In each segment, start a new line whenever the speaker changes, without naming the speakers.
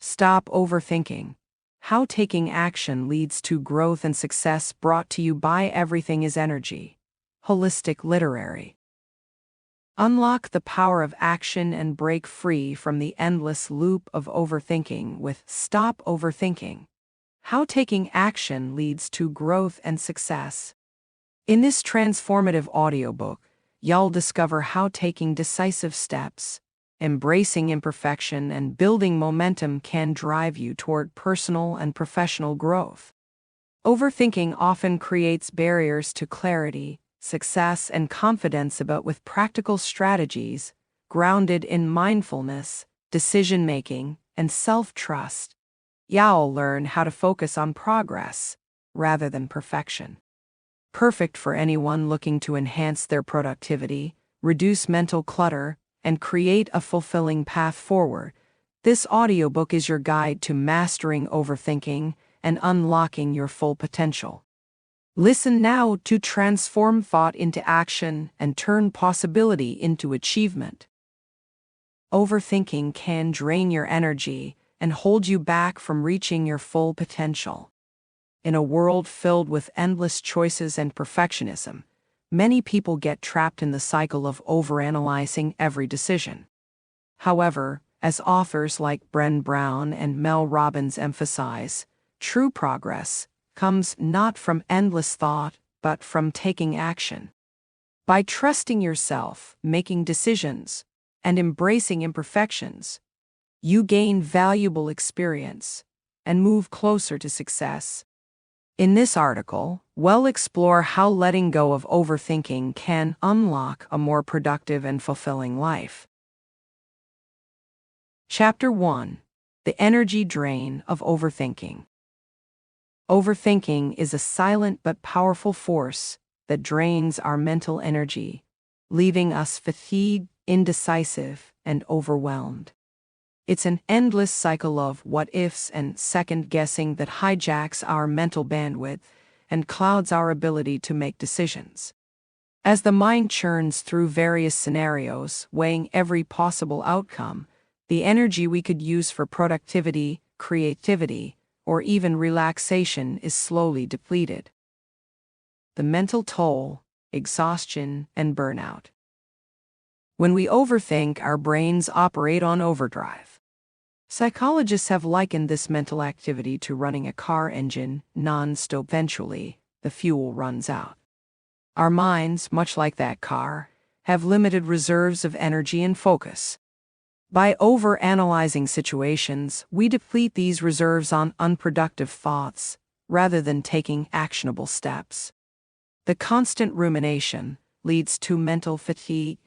Stop overthinking. How taking action leads to growth and success, brought to you by Everything is Energy. Holistic Literary. Unlock the power of action and break free from the endless loop of overthinking with Stop Overthinking. How taking action leads to growth and success. In this transformative audiobook, you'll discover how taking decisive steps, embracing imperfection, and building momentum can drive you toward personal and professional growth. Overthinking often creates barriers to clarity, success, and confidence, but with practical strategies grounded in mindfulness, decision-making, and self-trust, you'll learn how to focus on progress rather than perfection. Perfect for anyone looking to enhance their productivity, reduce mental clutter, and create a fulfilling path forward, this audiobook is your guide to mastering overthinking and unlocking your full potential. Listen now to transform thought into action and turn possibility into achievement. Overthinking can drain your energy and hold you back from reaching your full potential. In a world filled with endless choices and perfectionism, many people get trapped in the cycle of overanalyzing every decision. However, as authors like Brené Brown and Mel Robbins emphasize, true progress comes not from endless thought, but from taking action. By trusting yourself, making decisions, and embracing imperfections, you gain valuable experience and move closer to success. In this article, we'll explore how letting go of overthinking can unlock a more productive and fulfilling life. Chapter 1: The Energy Drain of Overthinking. Overthinking is a silent but powerful force that drains our mental energy, leaving us fatigued, indecisive, and overwhelmed. It's an endless cycle of what-ifs and second-guessing that hijacks our mental bandwidth and clouds our ability to make decisions. As the mind churns through various scenarios, weighing every possible outcome, the energy we could use for productivity, creativity, or even relaxation is slowly depleted. The mental toll, exhaustion, and burnout. When we overthink, our brains operate on overdrive. Psychologists have likened this mental activity to running a car engine non-stop. Eventually, the fuel runs out. Our minds, much like that car, have limited reserves of energy and focus. By overanalyzing situations, we deplete these reserves on unproductive thoughts rather than taking actionable steps. The constant rumination leads to mental fatigue,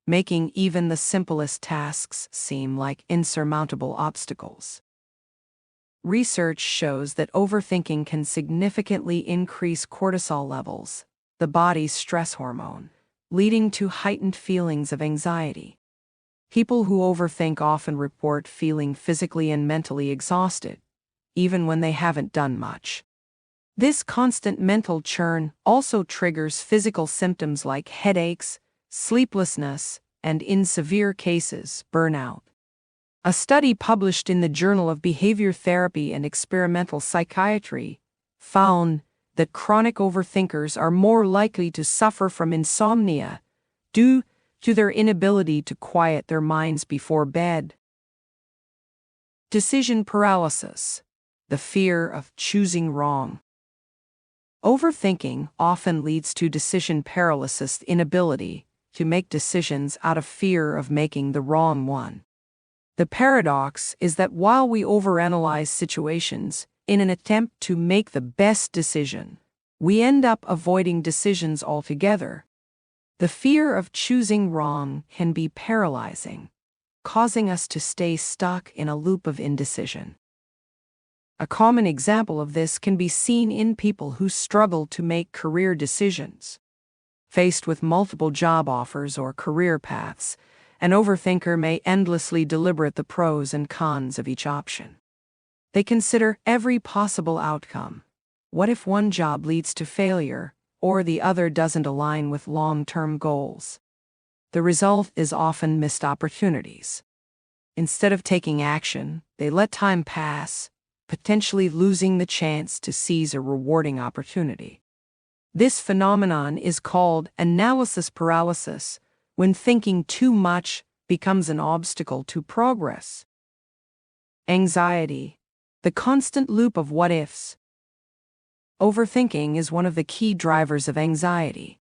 making even the simplest tasks seem like insurmountable obstacles. Research shows that overthinking can significantly increase cortisol levels, the body's stress hormone, leading to heightened feelings of anxiety. People who overthink often report feeling physically and mentally exhausted, even when they haven't done much. This constant mental churn also triggers physical symptoms like headaches, sleeplessness, and in severe cases, burnout. A study published in the Journal of Behavior Therapy and Experimental Psychiatry found that chronic overthinkers are more likely to suffer from insomnia due to their inability to quiet their minds before bed. Decision paralysis, the fear of choosing wrong. Overthinking often leads to decision paralysis, the inability to make decisions out of fear of making the wrong one. The paradox is that while we overanalyze situations in an attempt to make the best decision, we end up avoiding decisions altogether. The fear of choosing wrong can be paralyzing, causing us to stay stuck in a loop of indecision. A common example of this can be seen in people who struggle to make career decisions. Faced with multiple job offers or career paths, an overthinker may endlessly deliberate the pros and cons of each option. They consider every possible outcome. What if one job leads to failure, or the other doesn't align with long-term goals? The result is often missed opportunities. Instead of taking action, they let time pass, potentially losing the chance to seize a rewarding opportunity. This phenomenon is called analysis paralysis, when thinking too much becomes an obstacle to progress. Anxiety, the constant loop of what-ifs. Overthinking is one of the key drivers of anxiety.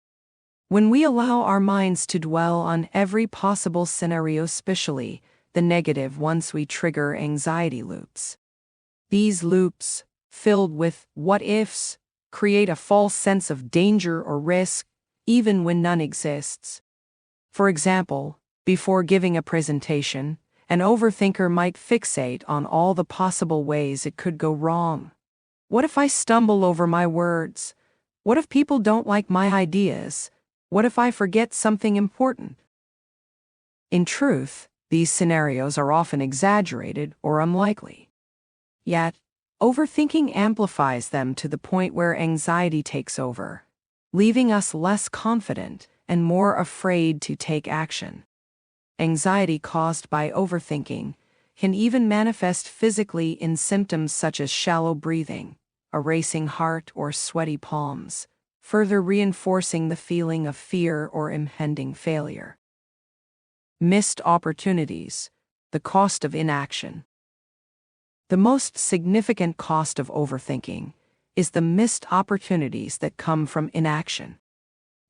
When we allow our minds to dwell on every possible scenario, especially the negative ones, we trigger anxiety loops. These loops, filled with what-ifs, create a false sense of danger or risk, even when none exists. For example, before giving a presentation, an overthinker might fixate on all the possible ways it could go wrong. What if I stumble over my words? What if people don't like my ideas? What if I forget something important? In truth, these scenarios are often exaggerated or unlikely. Yet, overthinking amplifies them to the point where anxiety takes over, leaving us less confident and more afraid to take action. Anxiety caused by overthinking can even manifest physically in symptoms such as shallow breathing, a racing heart, or sweaty palms, further reinforcing the feeling of fear or impending failure. Missed opportunities, the cost of inaction. The most significant cost of overthinking is the missed opportunities that come from inaction.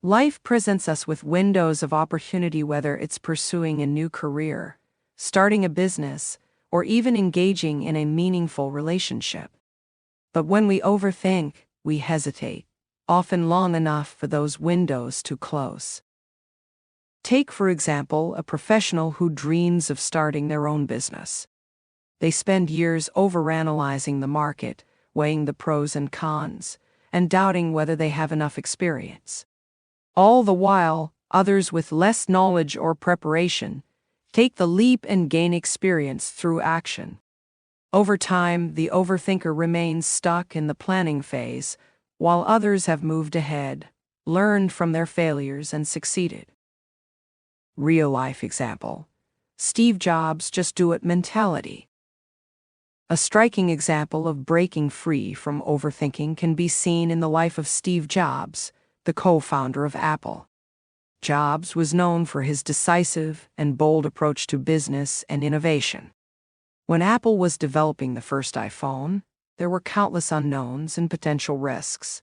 Life presents us with windows of opportunity, whether it's pursuing a new career, starting a business, or even engaging in a meaningful relationship. But when we overthink, we hesitate, often long enough for those windows to close. Take, for example, a professional who dreams of starting their own business. They spend years overanalyzing the market, weighing the pros and cons, and doubting whether they have enough experience. All the while, others with less knowledge or preparation take the leap and gain experience through action. Over time, the overthinker remains stuck in the planning phase, while others have moved ahead, learned from their failures, and succeeded. Real-life example: Steve Jobs' just-do-it mentality. A striking example of breaking free from overthinking can be seen in the life of Steve Jobs, the co-founder of Apple. Jobs was known for his decisive and bold approach to business and innovation. When Apple was developing the first iPhone, there were countless unknowns and potential risks.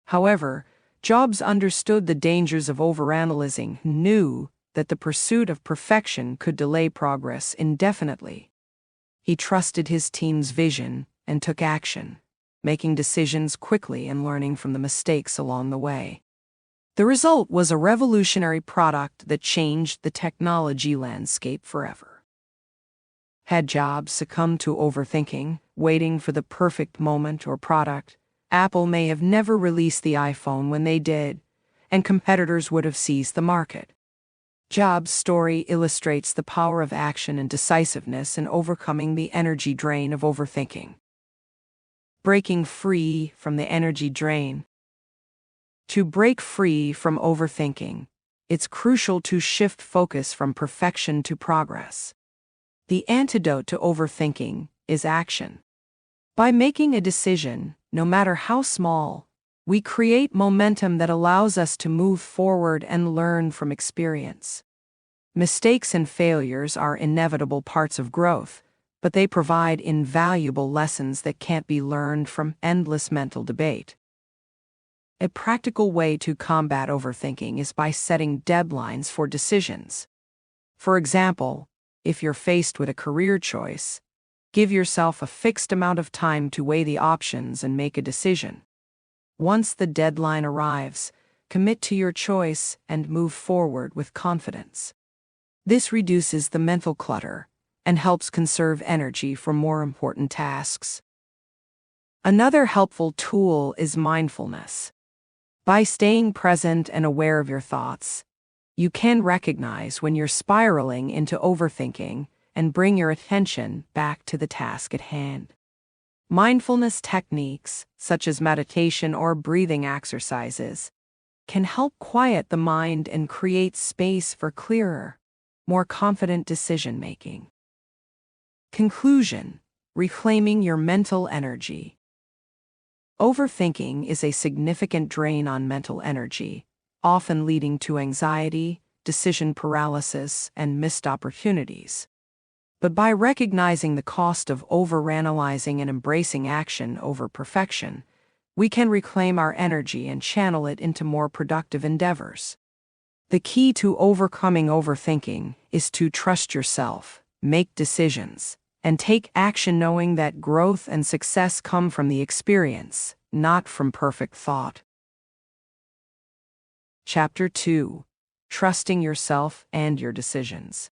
However, Jobs understood the dangers of overanalyzing, knew that the pursuit of perfection could delay progress indefinitely. He trusted his team's vision and took action, making decisions quickly and learning from the mistakes along the way. The result was a revolutionary product that changed the technology landscape forever. Had Jobs succumbed to overthinking, waiting for the perfect moment or product, Apple may have never released the iPhone when they did, and competitors would have seized the market. Jobs' story illustrates the power of action and decisiveness in overcoming the energy drain of overthinking. Breaking free from the energy drain. To break free from overthinking, it's crucial to shift focus from perfection to progress. The antidote to overthinking is action. By making a decision, no matter how small, we create momentum that allows us to move forward and learn from experience. Mistakes and failures are inevitable parts of growth, but they provide invaluable lessons that can't be learned from endless mental debate. A practical way to combat overthinking is by setting deadlines for decisions. For example, if you're faced with a career choice, give yourself a fixed amount of time to weigh the options and make a decision. Once the deadline arrives, commit to your choice and move forward with confidence. This reduces the mental clutter and helps conserve energy for more important tasks. Another helpful tool is mindfulness. By staying present and aware of your thoughts, you can recognize when you're spiraling into overthinking and bring your attention back to the task at hand. Mindfulness techniques, such as meditation or breathing exercises, can help quiet the mind and create space for clearer, more confident decision-making. Conclusion: reclaiming your mental energy. Overthinking is a significant drain on mental energy, often leading to anxiety, decision paralysis, and missed opportunities. But by recognizing the cost of overanalyzing and embracing action over perfection, we can reclaim our energy and channel it into more productive endeavors. The key to overcoming overthinking is to trust yourself, make decisions, and take action knowing that growth and success come from the experience, not from perfect thought. Chapter 2: Trusting Yourself and Your Decisions.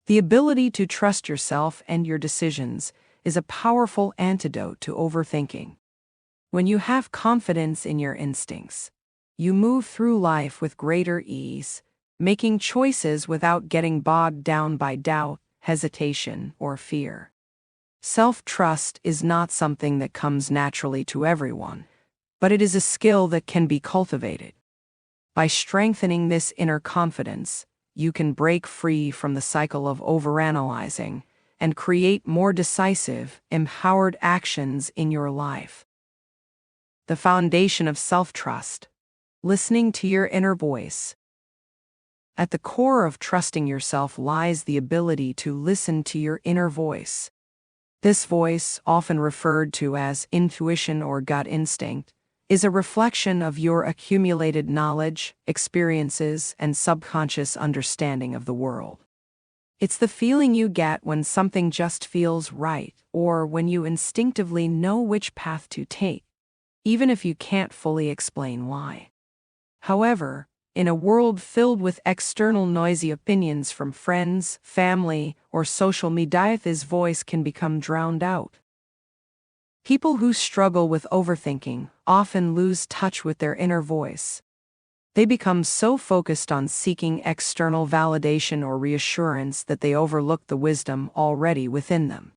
The ability to trust yourself and your decisions is a powerful antidote to overthinking. When you have confidence in your instincts, you move through life with greater ease, making choices without getting bogged down by doubt, hesitation, or fear. Self-trust is not something that comes naturally to everyone, but it is a skill that can be cultivated. By strengthening this inner confidence, you can break free from the cycle of overanalyzing and create more decisive, empowered actions in your life. The foundation of self-trust: listening to your inner voice. At the core of trusting yourself lies the ability to listen to your inner voice. This voice, often referred to as intuition or gut instinct, is a reflection of your accumulated knowledge, experiences, and subconscious understanding of the world. It's the feeling you get when something just feels right, or when you instinctively know which path to take, even if you can't fully explain why. However, in a world filled with external noisy opinions from friends, family, or social media, this voice can become drowned out. People who struggle with overthinking often lose touch with their inner voice. They become so focused on seeking external validation or reassurance that they overlook the wisdom already within them.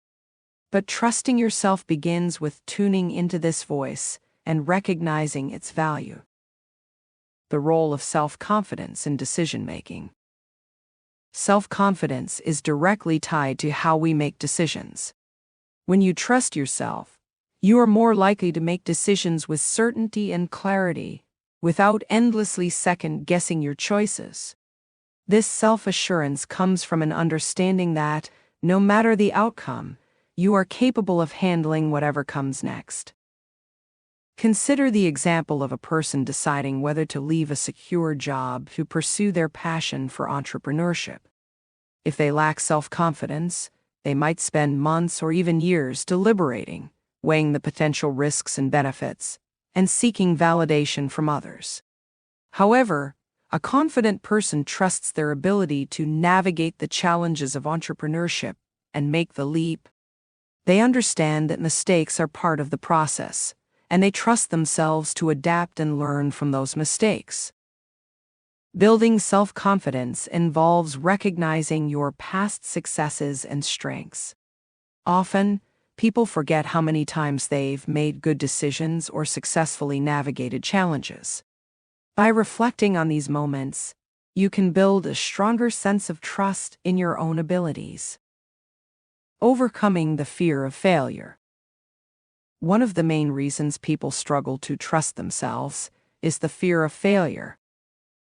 But trusting yourself begins with tuning into this voice and recognizing its value. The role of self-confidence in decision-making. Self-confidence is directly tied to how we make decisions. When you trust yourself, you are more likely to make decisions with certainty and clarity, without endlessly second-guessing your choices. This self-assurance comes from an understanding that, no matter the outcome, you are capable of handling whatever comes next. Consider the example of a person deciding whether to leave a secure job to pursue their passion for entrepreneurship. If they lack self-confidence, they might spend months or even years deliberating, weighing the potential risks and benefits, and seeking validation from others. However, a confident person trusts their ability to navigate the challenges of entrepreneurship and make the leap. They understand that mistakes are part of the process, and they trust themselves to adapt and learn from those mistakes. Building self-confidence involves recognizing your past successes and strengths. Often, people forget how many times they've made good decisions or successfully navigated challenges. By reflecting on these moments, you can build a stronger sense of trust in your own abilities. Overcoming the fear of failure. One of the main reasons people struggle to trust themselves is the fear of failure.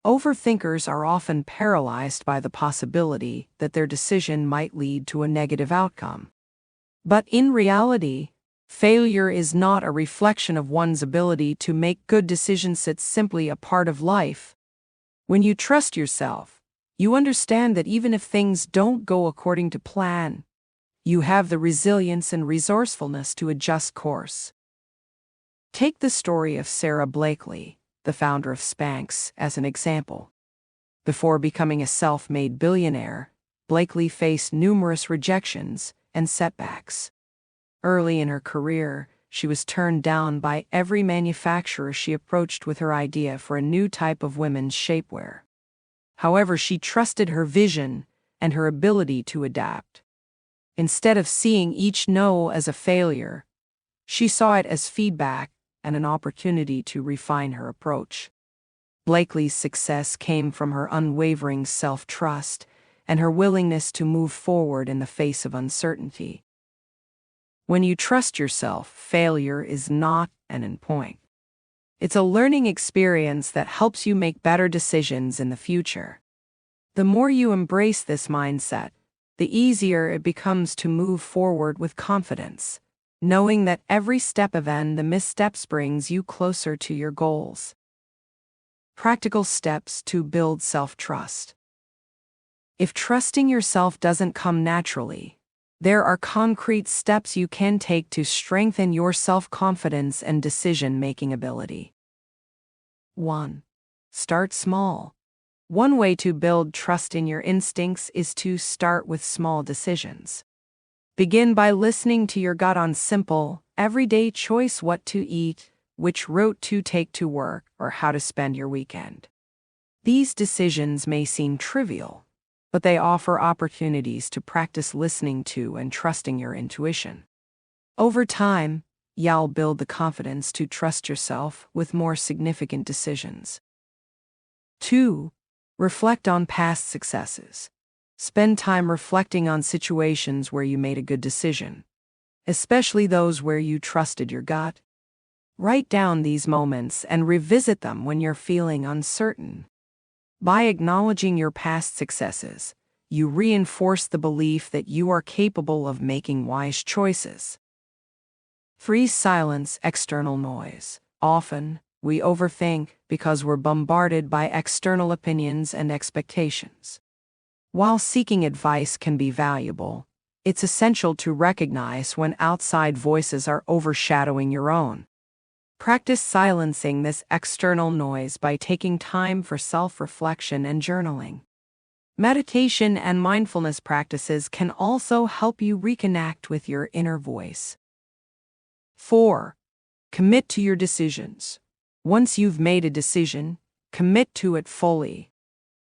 Overthinkers are often paralyzed by the possibility that their decision might lead to a negative outcome. But in reality, failure is not a reflection of one's ability to make good decisions. It's simply a part of life. When you trust yourself, you understand that even if things don't go according to plan, you have the resilience and resourcefulness to adjust course. Take the story of Sarah Blakely, the founder of Spanx, as an example. Before becoming a self-made billionaire, Blakely faced numerous rejections and setbacks. Early in her career, she was turned down by every manufacturer she approached with her idea for a new type of women's shapewear. However, she trusted her vision and her ability to adapt. Instead of seeing each no as a failure, she saw it as feedback and an opportunity to refine her approach. Blakely's success came from her unwavering self-trust and her willingness to move forward in the face of uncertainty. When you trust yourself, failure is not an endpoint. It's a learning experience that helps you make better decisions in the future. The more you embrace this mindset, the easier it becomes to move forward with confidence, knowing that every step of the missteps brings you closer to your goals. Practical steps to build self-trust. If trusting yourself doesn't come naturally, there are concrete steps you can take to strengthen your self-confidence and decision-making ability. 1. Start small. One way to build trust in your instincts is to start with small decisions. Begin by listening to your gut on simple, everyday choice: what to eat, which route to take to work, or how to spend your weekend. These decisions may seem trivial, but they offer opportunities to practice listening to and trusting your intuition. Over time, you'll build the confidence to trust yourself with more significant decisions. 2. Reflect on past successes. Spend time reflecting on situations where you made a good decision, especially those where you trusted your gut. Write down these moments and revisit them when you're feeling uncertain. By acknowledging your past successes, you reinforce the belief that you are capable of making wise choices. 3. Silence external noise. Often, we overthink because we're bombarded by external opinions and expectations. While seeking advice can be valuable, it's essential to recognize when outside voices are overshadowing your own. Practice silencing this external noise by taking time for self-reflection and journaling. Meditation and mindfulness practices can also help you reconnect with your inner voice. 4. Commit to your decisions. Once you've made a decision, commit to it fully.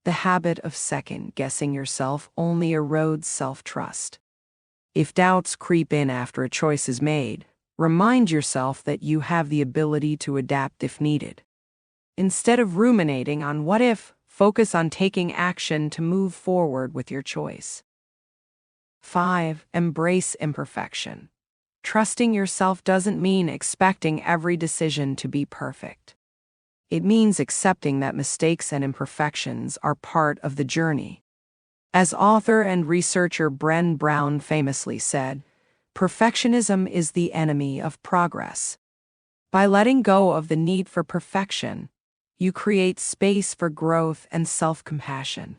The habit of second-guessing yourself only erodes self-trust. If doubts creep in after a choice is made, remind yourself that you have the ability to adapt if needed. Instead of ruminating on what if, focus on taking action to move forward with your choice. 5. Embrace imperfection. Trusting yourself doesn't mean expecting every decision to be perfect. It means accepting that mistakes and imperfections are part of the journey. As author and researcher Brené Brown famously said, "Perfectionism is the enemy of progress." By letting go of the need for perfection, you create space for growth and self-compassion.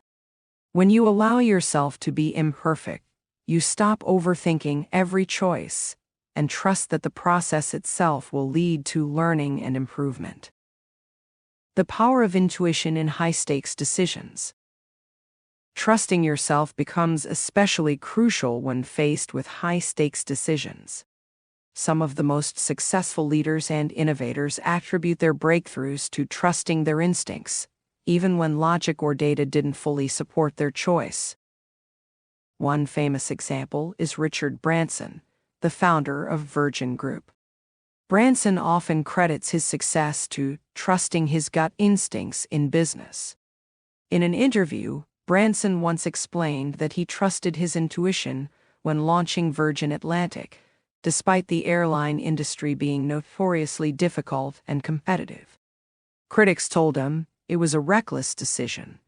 When you allow yourself to be imperfect, you stop overthinking every choice and trust that the process itself will lead to learning and improvement. The power of intuition in high-stakes decisions. Trusting yourself becomes especially crucial when faced with high-stakes decisions. Some of the most successful leaders and innovators attribute their breakthroughs to trusting their instincts, even when logic or data didn't fully support their choice. One famous example is Richard Branson, the founder of Virgin Group. Branson often credits his success to trusting his gut instincts in business. In an interview, Branson once explained that he trusted his intuition when launching Virgin Atlantic, despite the airline industry being notoriously difficult and competitive. Critics told him it was a reckless decision,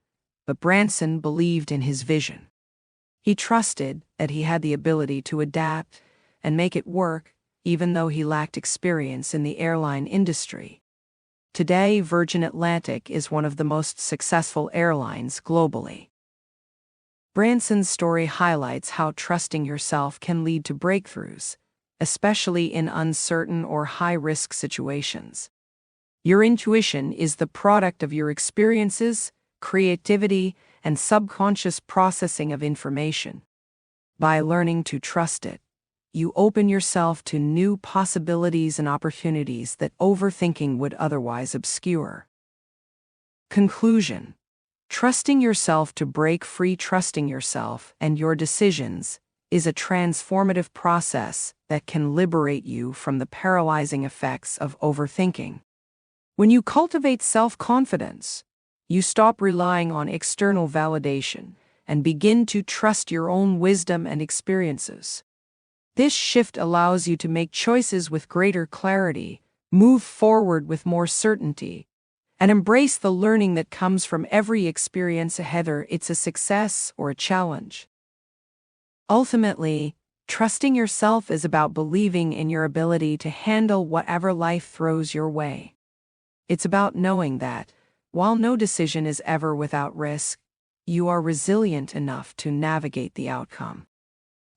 but Branson believed in his vision. He trusted that he had the ability to adapt and make it work, even though he lacked experience in the airline industry. Today, Virgin Atlantic is one of the most successful airlines globally. Branson's story highlights how trusting yourself can lead to breakthroughs, especially in uncertain or high-risk situations. Your intuition is the product of your experiences, creativity, and subconscious processing of information. By learning to trust it, you open yourself to new possibilities and opportunities that overthinking would otherwise obscure. Conclusion: trusting yourself to break free. Trusting yourself and your decisions is a transformative process that can liberate you from the paralyzing effects of overthinking. When you cultivate self-confidence, you stop relying on external validation and begin to trust your own wisdom and experiences. This shift allows you to make choices with greater clarity, move forward with more certainty, and embrace the learning that comes from every experience, whether it's a success or a challenge. Ultimately, trusting yourself is about believing in your ability to handle whatever life throws your way. It's about knowing that, while no decision is ever without risk, you are resilient enough to navigate the outcome.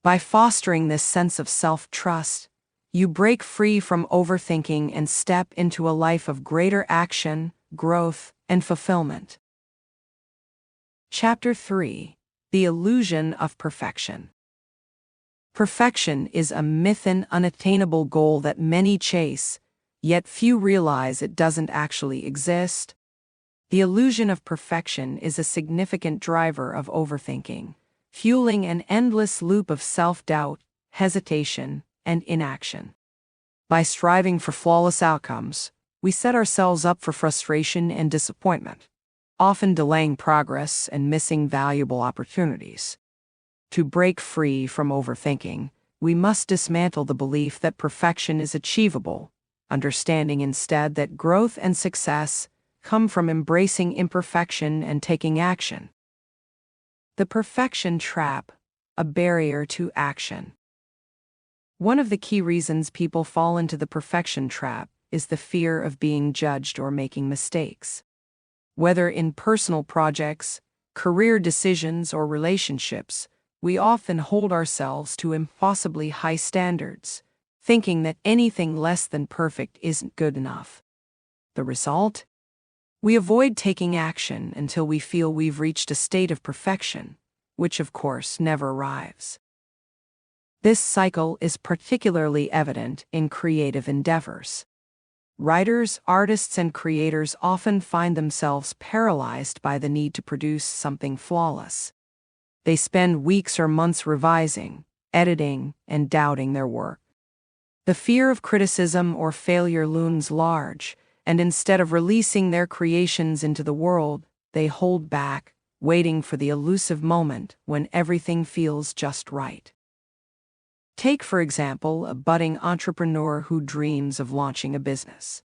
By fostering this sense of self-trust, you break free from overthinking and step into a life of greater action, growth, and fulfillment. Chapter 3: The Illusion of Perfection. Perfection is a myth, an unattainable goal that many chase, yet few realize it doesn't actually exist. The illusion of perfection is a significant driver of overthinking, fueling an endless loop of self-doubt, hesitation, and inaction. By striving for flawless outcomes, we set ourselves up for frustration and disappointment, often delaying progress and missing valuable opportunities. To break free from overthinking, we must dismantle the belief that perfection is achievable, understanding instead that growth and success come from embracing imperfection and taking action. The perfection trap, a barrier to action. One of the key reasons people fall into the perfection trap is the fear of being judged or making mistakes. Whether in personal projects, career decisions, or relationships, we often hold ourselves to impossibly high standards, thinking that anything less than perfect isn't good enough. The result? We avoid taking action until we feel we've reached a state of perfection, which of course never arrives. This cycle is particularly evident in creative endeavors. Writers, artists, and creators often find themselves paralyzed by the need to produce something flawless. They spend weeks or months revising, editing, and doubting their work. The fear of criticism or failure looms large, and instead of releasing their creations into the world, they hold back, waiting for the elusive moment when everything feels just right. Take, for example, a budding entrepreneur who dreams of launching a business.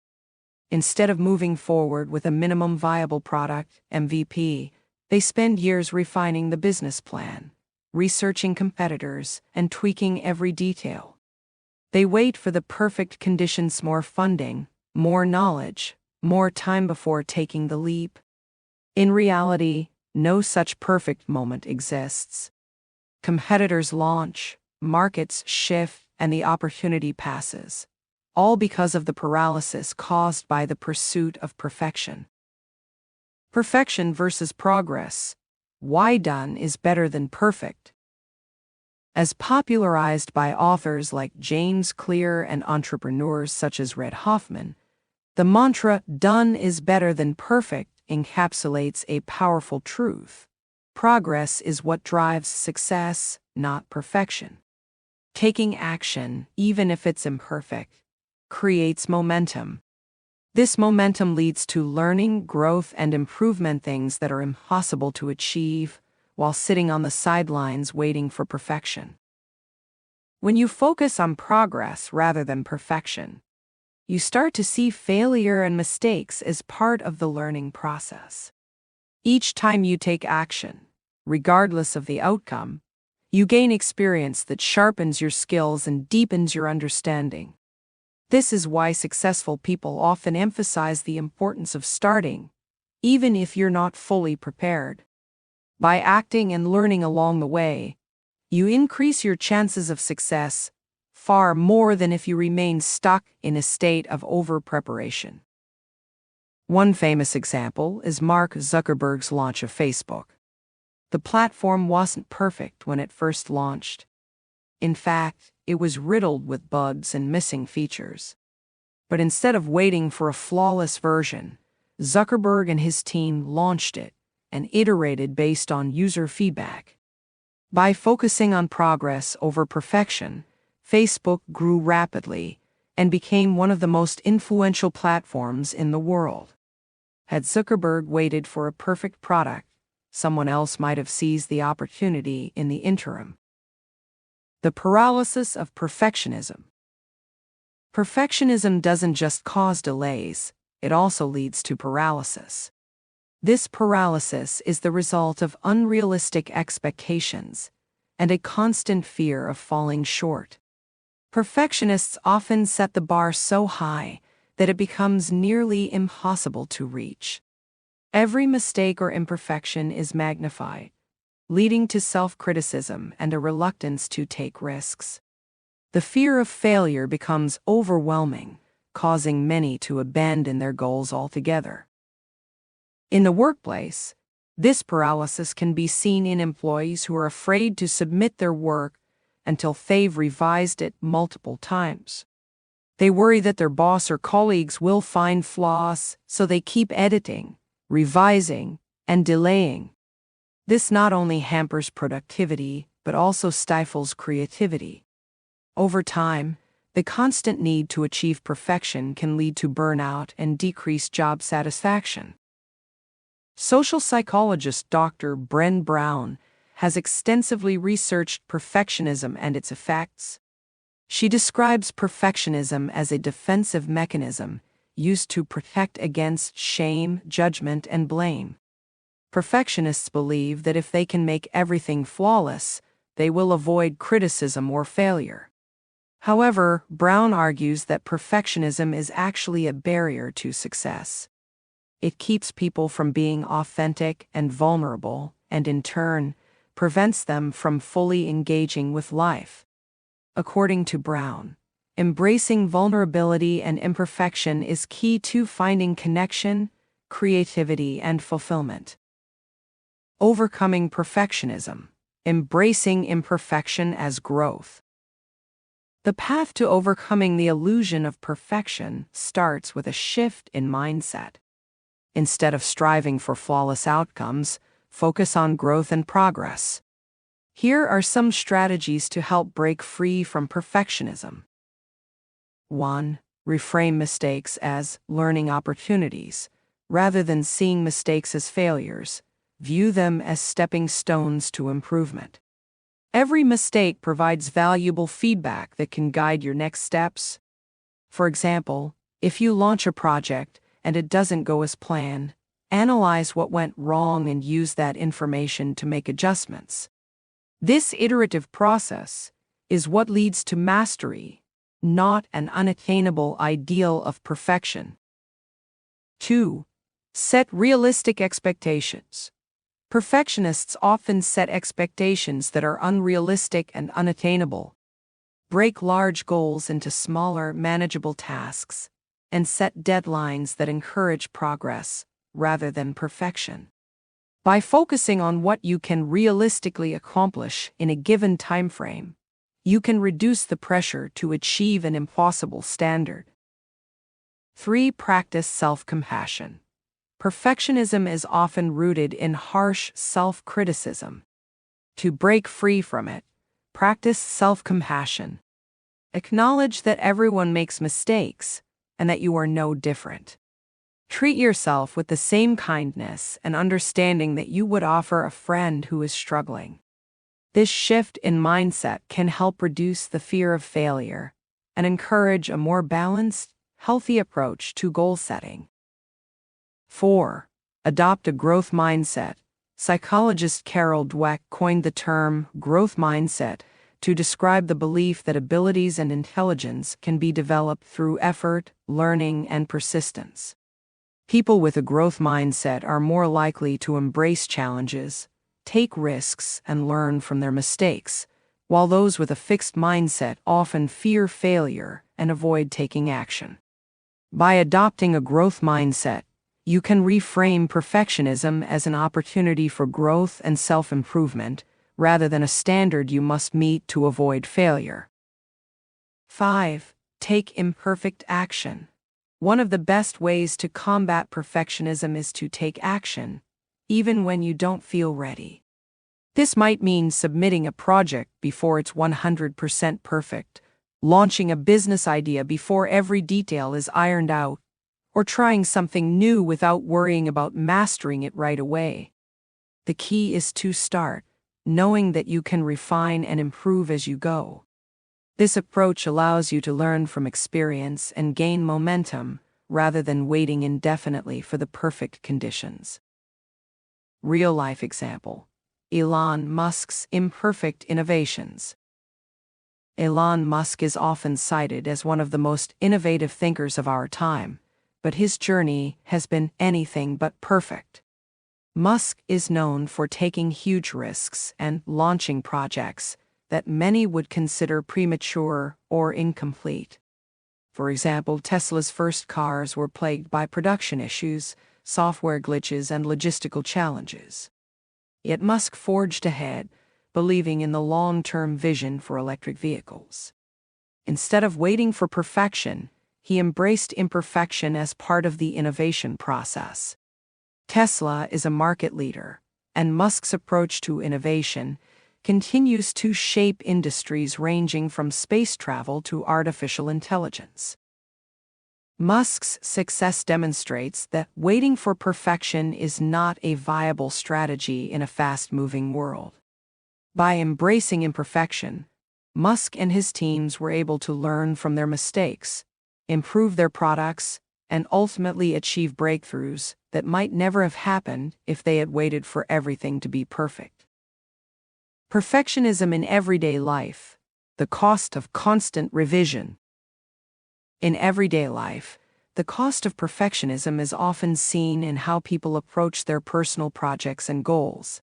Instead of moving forward with a minimum viable product, MVP, they spend years refining the business plan, researching competitors, and tweaking every detail. They wait for the perfect conditions, more funding, more knowledge, more time before taking the leap. In reality, no such perfect moment exists. Competitors launch, markets shift, and the opportunity passes, all because of the paralysis caused by the pursuit of perfection. Perfection versus progress. Why done is better than perfect? As popularized by authors like James Clear and entrepreneurs such as Reid Hoffman, the mantra "done is better than perfect" encapsulates a powerful truth. Progress is what drives success, not perfection. Taking action, even if it's imperfect, creates momentum. This momentum leads to learning, growth, and improvement, things that are impossible to achieve while sitting on the sidelines waiting for perfection. When you focus on progress rather than perfection, you start to see failure and mistakes as part of the learning process. Each time you take action, regardless of the outcome, you gain experience that sharpens your skills and deepens your understanding. This is why successful people often emphasize the importance of starting, even if you're not fully prepared. By acting and learning along the way, you increase your chances of success far more than if you remain stuck in a state of over-preparation. One famous example is Mark Zuckerberg's launch of Facebook. The platform wasn't perfect when it first launched. In fact, it was riddled with bugs and missing features. But instead of waiting for a flawless version, Zuckerberg and his team launched it and iterated based on user feedback. By focusing on progress over perfection, Facebook grew rapidly and became one of the most influential platforms in the world. Had Zuckerberg waited for a perfect product, someone else might have seized the opportunity in the interim. The paralysis of perfectionism. Perfectionism doesn't just cause delays, it also leads to paralysis. This paralysis is the result of unrealistic expectations and a constant fear of falling short. Perfectionists often set the bar so high that it becomes nearly impossible to reach. Every mistake or imperfection is magnified, leading to self-criticism and a reluctance to take risks. The fear of failure becomes overwhelming, causing many to abandon their goals altogether. In the workplace, this paralysis can be seen in employees who are afraid to submit their work until they've revised it multiple times. They worry that their boss or colleagues will find flaws, so they keep editing, revising, and delaying. This not only hampers productivity, but also stifles creativity. Over time, the constant need to achieve perfection can lead to burnout and decreased job satisfaction. Social psychologist Dr. Brené Brown has extensively researched perfectionism and its effects. She describes perfectionism as a defensive mechanism used to protect against shame, judgment, and blame. Perfectionists believe that if they can make everything flawless, they will avoid criticism or failure. However, Brown argues that perfectionism is actually a barrier to success. It keeps people from being authentic and vulnerable, and in turn, prevents them from fully engaging with life. According to Brown, embracing vulnerability and imperfection is key to finding connection, creativity, and fulfillment. Overcoming perfectionism, embracing imperfection as growth. The path to overcoming the illusion of perfection starts with a shift in mindset. Instead of striving for flawless outcomes, focus on growth and progress. Here are some strategies to help break free from perfectionism. 1. Reframe mistakes as learning opportunities. Rather than seeing mistakes as failures, view them as stepping stones to improvement. Every mistake provides valuable feedback that can guide your next steps. For example, if you launch a project and it doesn't go as planned, analyze what went wrong and use that information to make adjustments. This iterative process is what leads to mastery, not an unattainable ideal of perfection. 2. Set realistic expectations. Perfectionists often set expectations that are unrealistic and unattainable. Break large goals into smaller, manageable tasks, and set deadlines that encourage progress rather than perfection. By focusing on what you can realistically accomplish in a given time frame, you can reduce the pressure to achieve an impossible standard. 3. Practice self-compassion. Perfectionism is often rooted in harsh self-criticism. To break free from it, practice self-compassion. Acknowledge that everyone makes mistakes and that you are no different. Treat yourself with the same kindness and understanding that you would offer a friend who is struggling. This shift in mindset can help reduce the fear of failure and encourage a more balanced, healthy approach to goal setting. 4. Adopt a growth mindset. Psychologist Carol Dweck coined the term growth mindset to describe the belief that abilities and intelligence can be developed through effort, learning, and persistence. People with a growth mindset are more likely to embrace challenges, take risks, and learn from their mistakes, while those with a fixed mindset often fear failure and avoid taking action. By adopting a growth mindset, you can reframe perfectionism as an opportunity for growth and self-improvement, rather than a standard you must meet to avoid failure. 5. Take imperfect action. One of the best ways to combat perfectionism is to take action, even when you don't feel ready. This might mean submitting a project before it's 100% perfect, launching a business idea before every detail is ironed out, or trying something new without worrying about mastering it right away. The key is to start, knowing that you can refine and improve as you go. This approach allows you to learn from experience and gain momentum rather than waiting indefinitely for the perfect conditions. Real-life example: Elon Musk's imperfect innovations. Elon Musk is often cited as one of the most innovative thinkers of our time, but his journey has been anything but perfect. Musk is known for taking huge risks and launching projects that many would consider premature or incomplete. For example, Tesla's first cars were plagued by production issues, software glitches, and logistical challenges. Yet Musk forged ahead, believing in the long-term vision for electric vehicles. Instead of waiting for perfection, he embraced imperfection as part of the innovation process. Tesla is a market leader, and Musk's approach to innovation continues to shape industries ranging from space travel to artificial intelligence. Musk's success demonstrates that waiting for perfection is not a viable strategy in a fast-moving world. By embracing imperfection, Musk and his teams were able to learn from their mistakes, improve their products, and ultimately achieve breakthroughs that might never have happened if they had waited for everything to be perfect. Perfectionism in everyday life: the cost of constant revision. In everyday life, the cost of perfectionism is often seen in how people approach their personal projects and goals.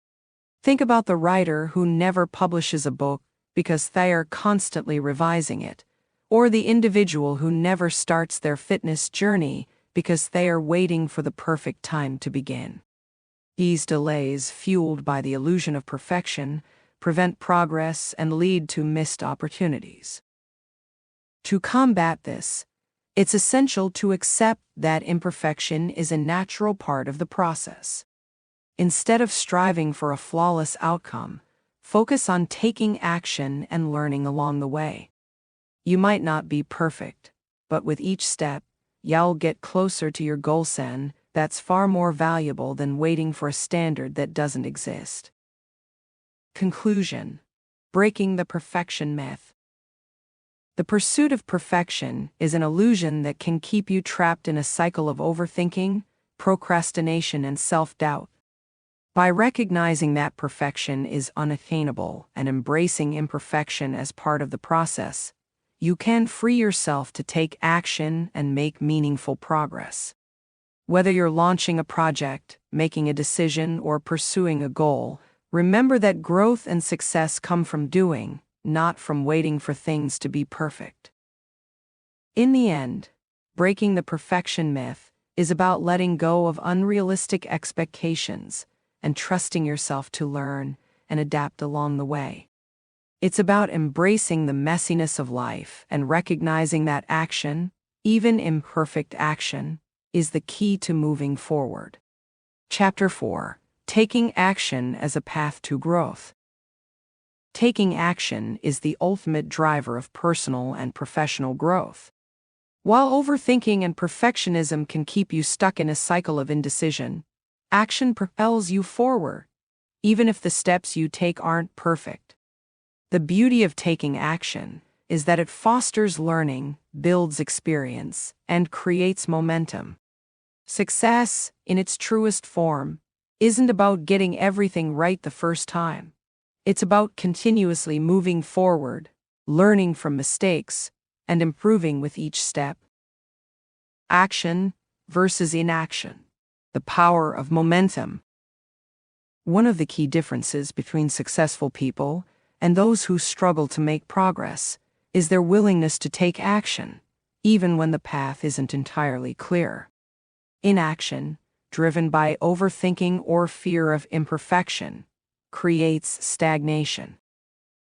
Think about the writer who never publishes a book because they are constantly revising it, or the individual who never starts their fitness journey because they are waiting for the perfect time to begin. These delays, fueled by the illusion of perfection, prevent progress and lead to missed opportunities. To combat this, it's essential to accept that imperfection is a natural part of the process. Instead of striving for a flawless outcome, focus on taking action and learning along the way. You might not be perfect, but with each step, you'll get closer to your goal. That's far more valuable than waiting for a standard that doesn't exist. Conclusion: breaking the perfection myth. The pursuit of perfection is an illusion that can keep you trapped in a cycle of overthinking, procrastination, and self-doubt. By recognizing that perfection is unattainable and embracing imperfection as part of the process, you can free yourself to take action and make meaningful progress. Whether you're launching a project, making a decision, or pursuing a goal, remember that growth and success come from doing, not from waiting for things to be perfect. In the end, breaking the perfection myth is about letting go of unrealistic expectations and trusting yourself to learn and adapt along the way. It's about embracing the messiness of life and recognizing that action, even imperfect action, is the key to moving forward. Chapter 4: Taking Action as a Path to Growth. Taking action is the ultimate driver of personal and professional growth. While overthinking and perfectionism can keep you stuck in a cycle of indecision, action propels you forward, even if the steps you take aren't perfect. The beauty of taking action is that it fosters learning, builds experience, and creates momentum. Success, in its truest form, isn't about getting everything right the first time. It's about continuously moving forward, learning from mistakes, and improving with each step. Action versus inaction: the power of momentum. One of the key differences between successful people and those who struggle to make progress is their willingness to take action, even when the path isn't entirely clear. Inaction, driven by overthinking or fear of imperfection, creates stagnation.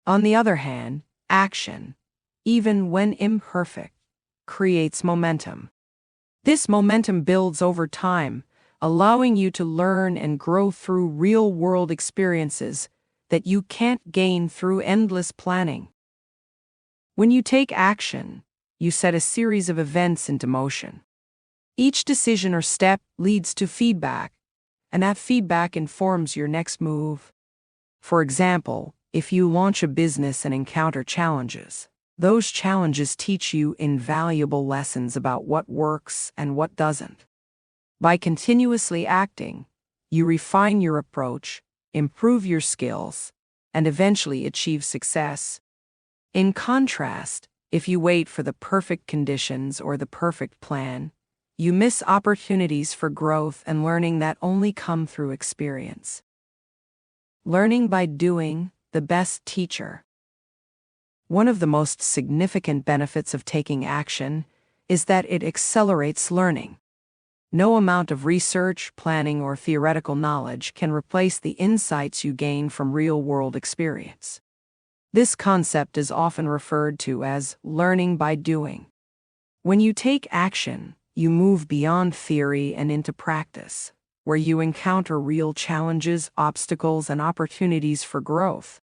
On the other hand, action, even when imperfect, creates momentum. This momentum builds over time, allowing you to learn and grow through real-world experiences that you can't gain through endless planning. When you take action, you set a series of events into motion. Each decision or step leads to feedback, and that feedback informs your next move. For example, if you launch a business and encounter challenges, those challenges teach you invaluable lessons about what works and what doesn't. By continuously acting, you refine your approach, improve your skills, and eventually achieve success. In contrast, if you wait for the perfect conditions or the perfect plan, you miss opportunities for growth and learning that only come through experience. Learning by doing, the best teacher. One of the most significant benefits of taking action is that it accelerates learning. No amount of research, planning, or theoretical knowledge can replace the insights you gain from real-world experience. This concept is often referred to as learning by doing. When you take action, you move beyond theory and into practice, where you encounter real challenges, obstacles, and opportunities for growth.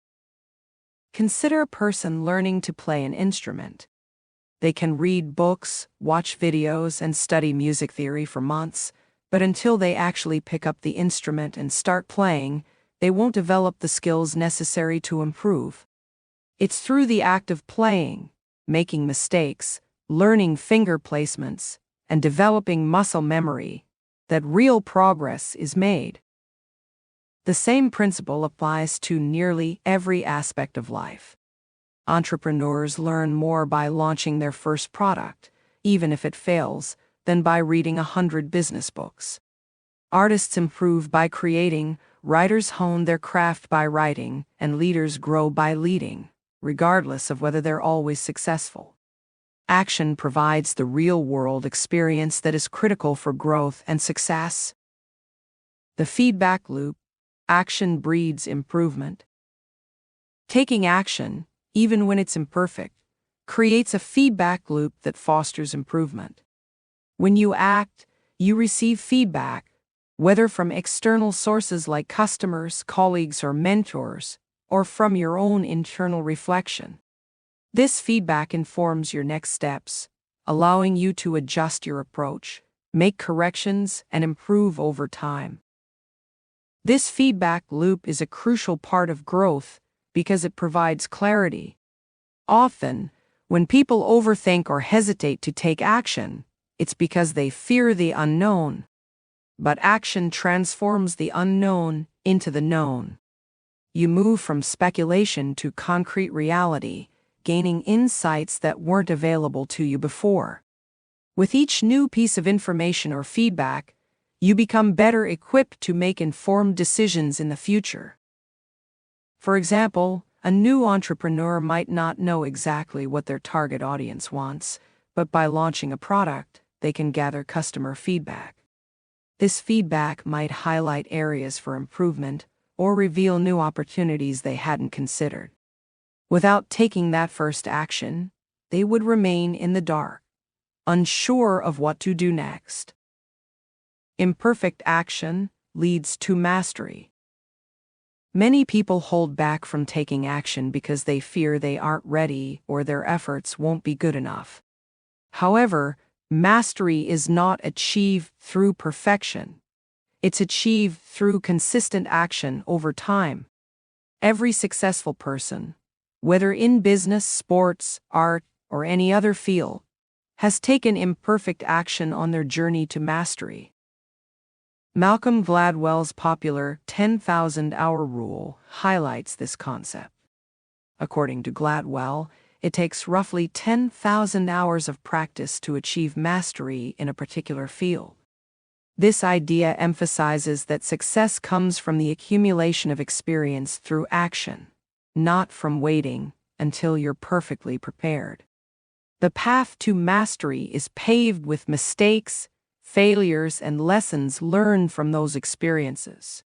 Consider a person learning to play an instrument. They can read books, watch videos, and study music theory for months, but until they actually pick up the instrument and start playing, they won't develop the skills necessary to improve. It's through the act of playing, making mistakes, learning finger placements, and developing muscle memory that real progress is made. The same principle applies to nearly every aspect of life. Entrepreneurs learn more by launching their first product, even if it fails, than by reading 100 business books. Artists improve by creating, writers hone their craft by writing, and leaders grow by leading, regardless of whether they're always successful. Action provides the real-world experience that is critical for growth and success. The feedback loop. Action breeds improvement. Taking action, even when it's imperfect, creates a feedback loop that fosters improvement. When you act, you receive feedback, whether from external sources like customers, colleagues, or mentors, or from your own internal reflection. This feedback informs your next steps, allowing you to adjust your approach, make corrections, and improve over time. This feedback loop is a crucial part of growth because it provides clarity. Often, when people overthink or hesitate to take action, it's because they fear the unknown. But action transforms the unknown into the known. You move from speculation to concrete reality, gaining insights that weren't available to you before. With each new piece of information or feedback, you become better equipped to make informed decisions in the future. For example, a new entrepreneur might not know exactly what their target audience wants, but by launching a product, they can gather customer feedback. This feedback might highlight areas for improvement or reveal new opportunities they hadn't considered. Without taking that first action, they would remain in the dark, unsure of what to do next. Imperfect action leads to mastery. Many people hold back from taking action because they fear they aren't ready or their efforts won't be good enough. However, mastery is not achieved through perfection. It's achieved through consistent action over time. Every successful person, whether in business, sports, art, or any other field, has taken imperfect action on their journey to mastery. Malcolm Gladwell's popular 10,000-hour rule highlights this concept. According to Gladwell, it takes roughly 10,000 hours of practice to achieve mastery in a particular field. This idea emphasizes that success comes from the accumulation of experience through action, not from waiting until you're perfectly prepared. The path to mastery is paved with mistakes, failures, and lessons learned from those experiences.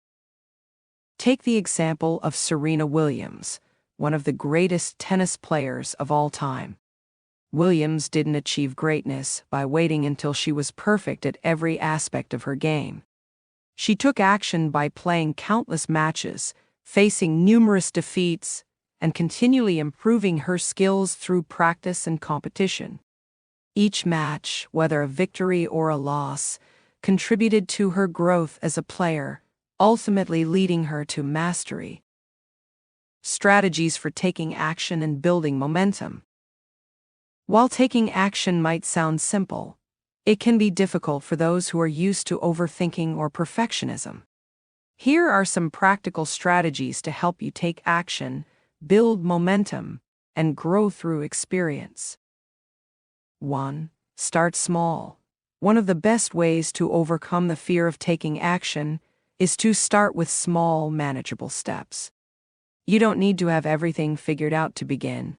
Take the example of Serena Williams, one of the greatest tennis players of all time. Williams didn't achieve greatness by waiting until she was perfect at every aspect of her game. She took action by playing countless matches, facing numerous defeats, and continually improving her skills through practice and competition. Each match, whether a victory or a loss, contributed to her growth as a player, ultimately leading her to mastery. Strategies for taking action and building momentum. While taking action might sound simple, it can be difficult for those who are used to overthinking or perfectionism. Here are some practical strategies to help you take action, build momentum, and grow through experience. 1. Start small. One of the best ways to overcome the fear of taking action is to start with small, manageable steps. You don't need to have everything figured out to begin.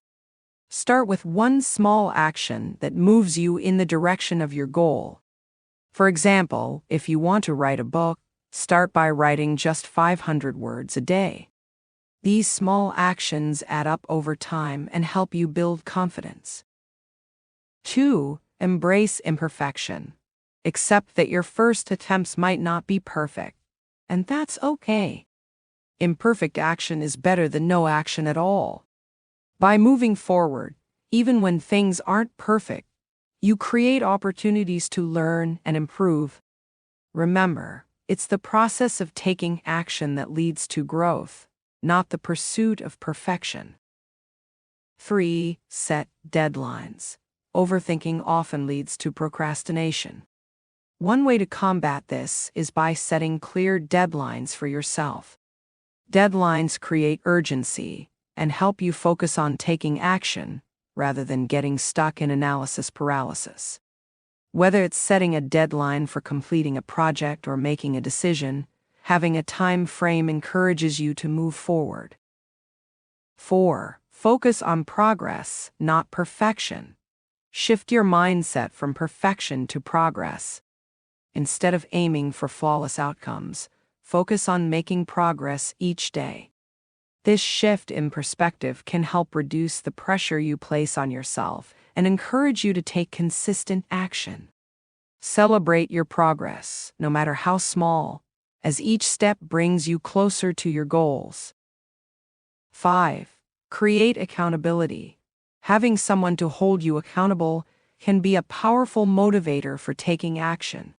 Start with one small action that moves you in the direction of your goal. For example, if you want to write a book, start by writing just 500 words a day. These small actions add up over time and help you build confidence. 2. Embrace imperfection. Accept that your first attempts might not be perfect, and that's okay. Imperfect action is better than no action at all. By moving forward, even when things aren't perfect, you create opportunities to learn and improve. Remember, it's the process of taking action that leads to growth, not the pursuit of perfection. 3. Set deadlines. Overthinking often leads to procrastination. One way to combat this is by setting clear deadlines for yourself. Deadlines create urgency and help you focus on taking action rather than getting stuck in analysis paralysis. Whether it's setting a deadline for completing a project or making a decision, having a time frame encourages you to move forward. 4. Focus on progress, not perfection. Shift your mindset from perfection to progress. Instead of aiming for flawless outcomes, focus on making progress each day. This shift in perspective can help reduce the pressure you place on yourself and encourage you to take consistent action. Celebrate your progress, no matter how small, as each step brings you closer to your goals. 5. Create accountability. Having someone to hold you accountable can be a powerful motivator for taking action.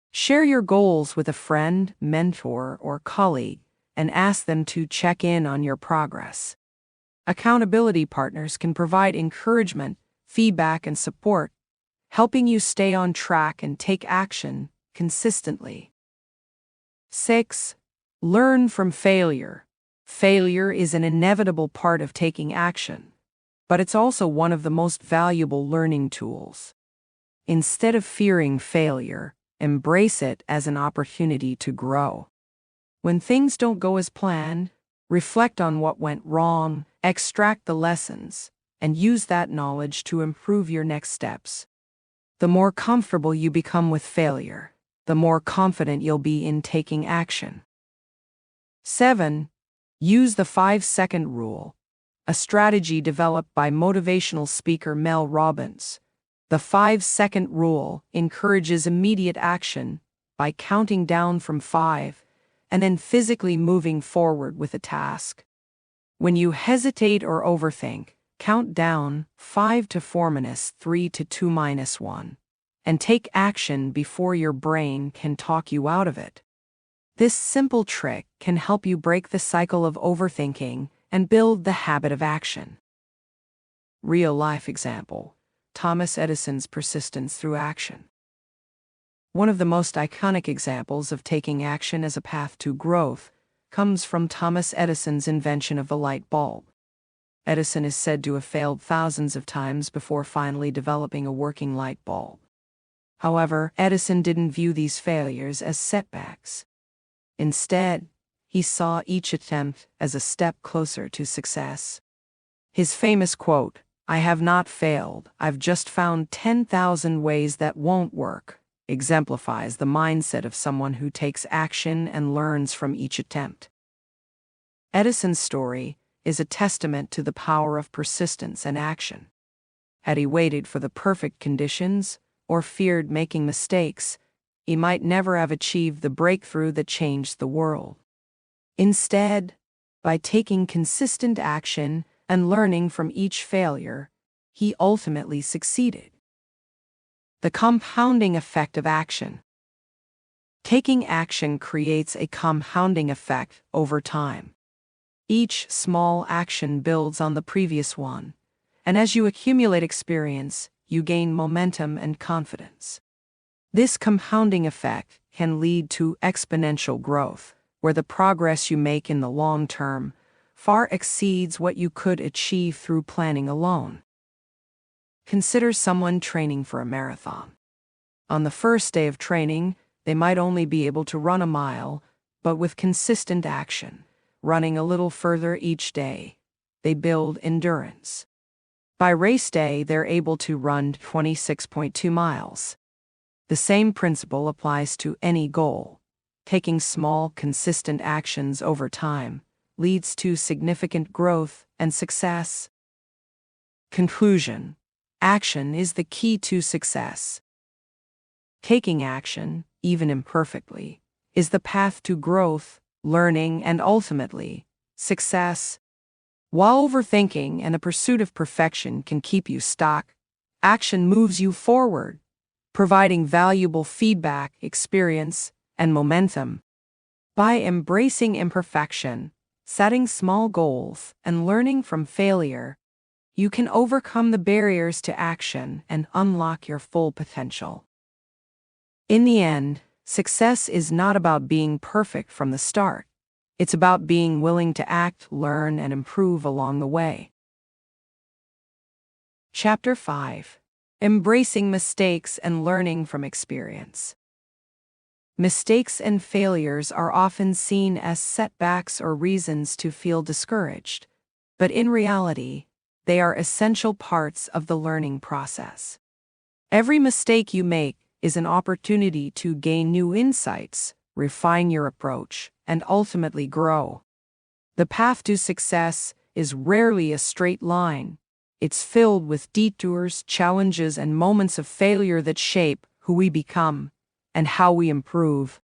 Share your goals with a friend, mentor, or colleague, and ask them to check in on your progress. Accountability partners can provide encouragement, feedback, and support, helping you stay on track and take action consistently. 6. Learn from failure. Failure is an inevitable part of taking action, but it's also one of the most valuable learning tools. Instead of fearing failure, embrace it as an opportunity to grow. When things don't go as planned, reflect on what went wrong, extract the lessons, and use that knowledge to improve your next steps. The more comfortable you become with failure, the more confident you'll be in taking action. 7. Use the 5-second rule, a strategy developed by motivational speaker Mel Robbins. The 5-second rule encourages immediate action by counting down from 5 and then physically moving forward with a task. When you hesitate or overthink, count down 5 to 4 minus 3 to 2 minus 1, and take action before your brain can talk you out of it. This simple trick can help you break the cycle of overthinking and build the habit of action. Real-life example: Thomas Edison's persistence through action. One of the most iconic examples of taking action as a path to growth comes from Thomas Edison's invention of the light bulb. Edison is said to have failed thousands of times before finally developing a working light bulb. However, Edison didn't view these failures as setbacks. Instead, he saw each attempt as a step closer to success. His famous quote, "I have not failed, I've just found 10,000 ways that won't work," exemplifies the mindset of someone who takes action and learns from each attempt. Edison's story is a testament to the power of persistence and action. Had he waited for the perfect conditions or feared making mistakes, he might never have achieved the breakthrough that changed the world. Instead, by taking consistent action and learning from each failure, he ultimately succeeded. The compounding effect of action. Taking action creates a compounding effect over time. Each small action builds on the previous one, and as you accumulate experience, you gain momentum and confidence. This compounding effect can lead to exponential growth, where the progress you make in the long term far exceeds what you could achieve through planning alone. Consider someone training for a marathon. On the first day of training, they might only be able to run a mile, but with consistent action, running a little further each day, they build endurance. By race day, they're able to run 26.2 miles. The same principle applies to any goal. Taking small, consistent actions over time leads to significant growth and success. Conclusion: action is the key to success. Taking action, even imperfectly, is the path to growth, learning, and ultimately, success. While overthinking and the pursuit of perfection can keep you stuck, action moves you forward, providing valuable feedback, experience, and momentum. By embracing imperfection, setting small goals, and learning from failure, you can overcome the barriers to action and unlock your full potential. In the end, success is not about being perfect from the start. It's about being willing to act, learn, and improve along the way. Chapter 5: Embracing Mistakes and Learning from Experience. Mistakes and failures are often seen as setbacks or reasons to feel discouraged, but in reality, they are essential parts of the learning process. Every mistake you make is an opportunity to gain new insights, refine your approach, and ultimately grow. The path to success is rarely a straight line. It's filled with detours, challenges, and moments of failure that shape who we become and how we improve.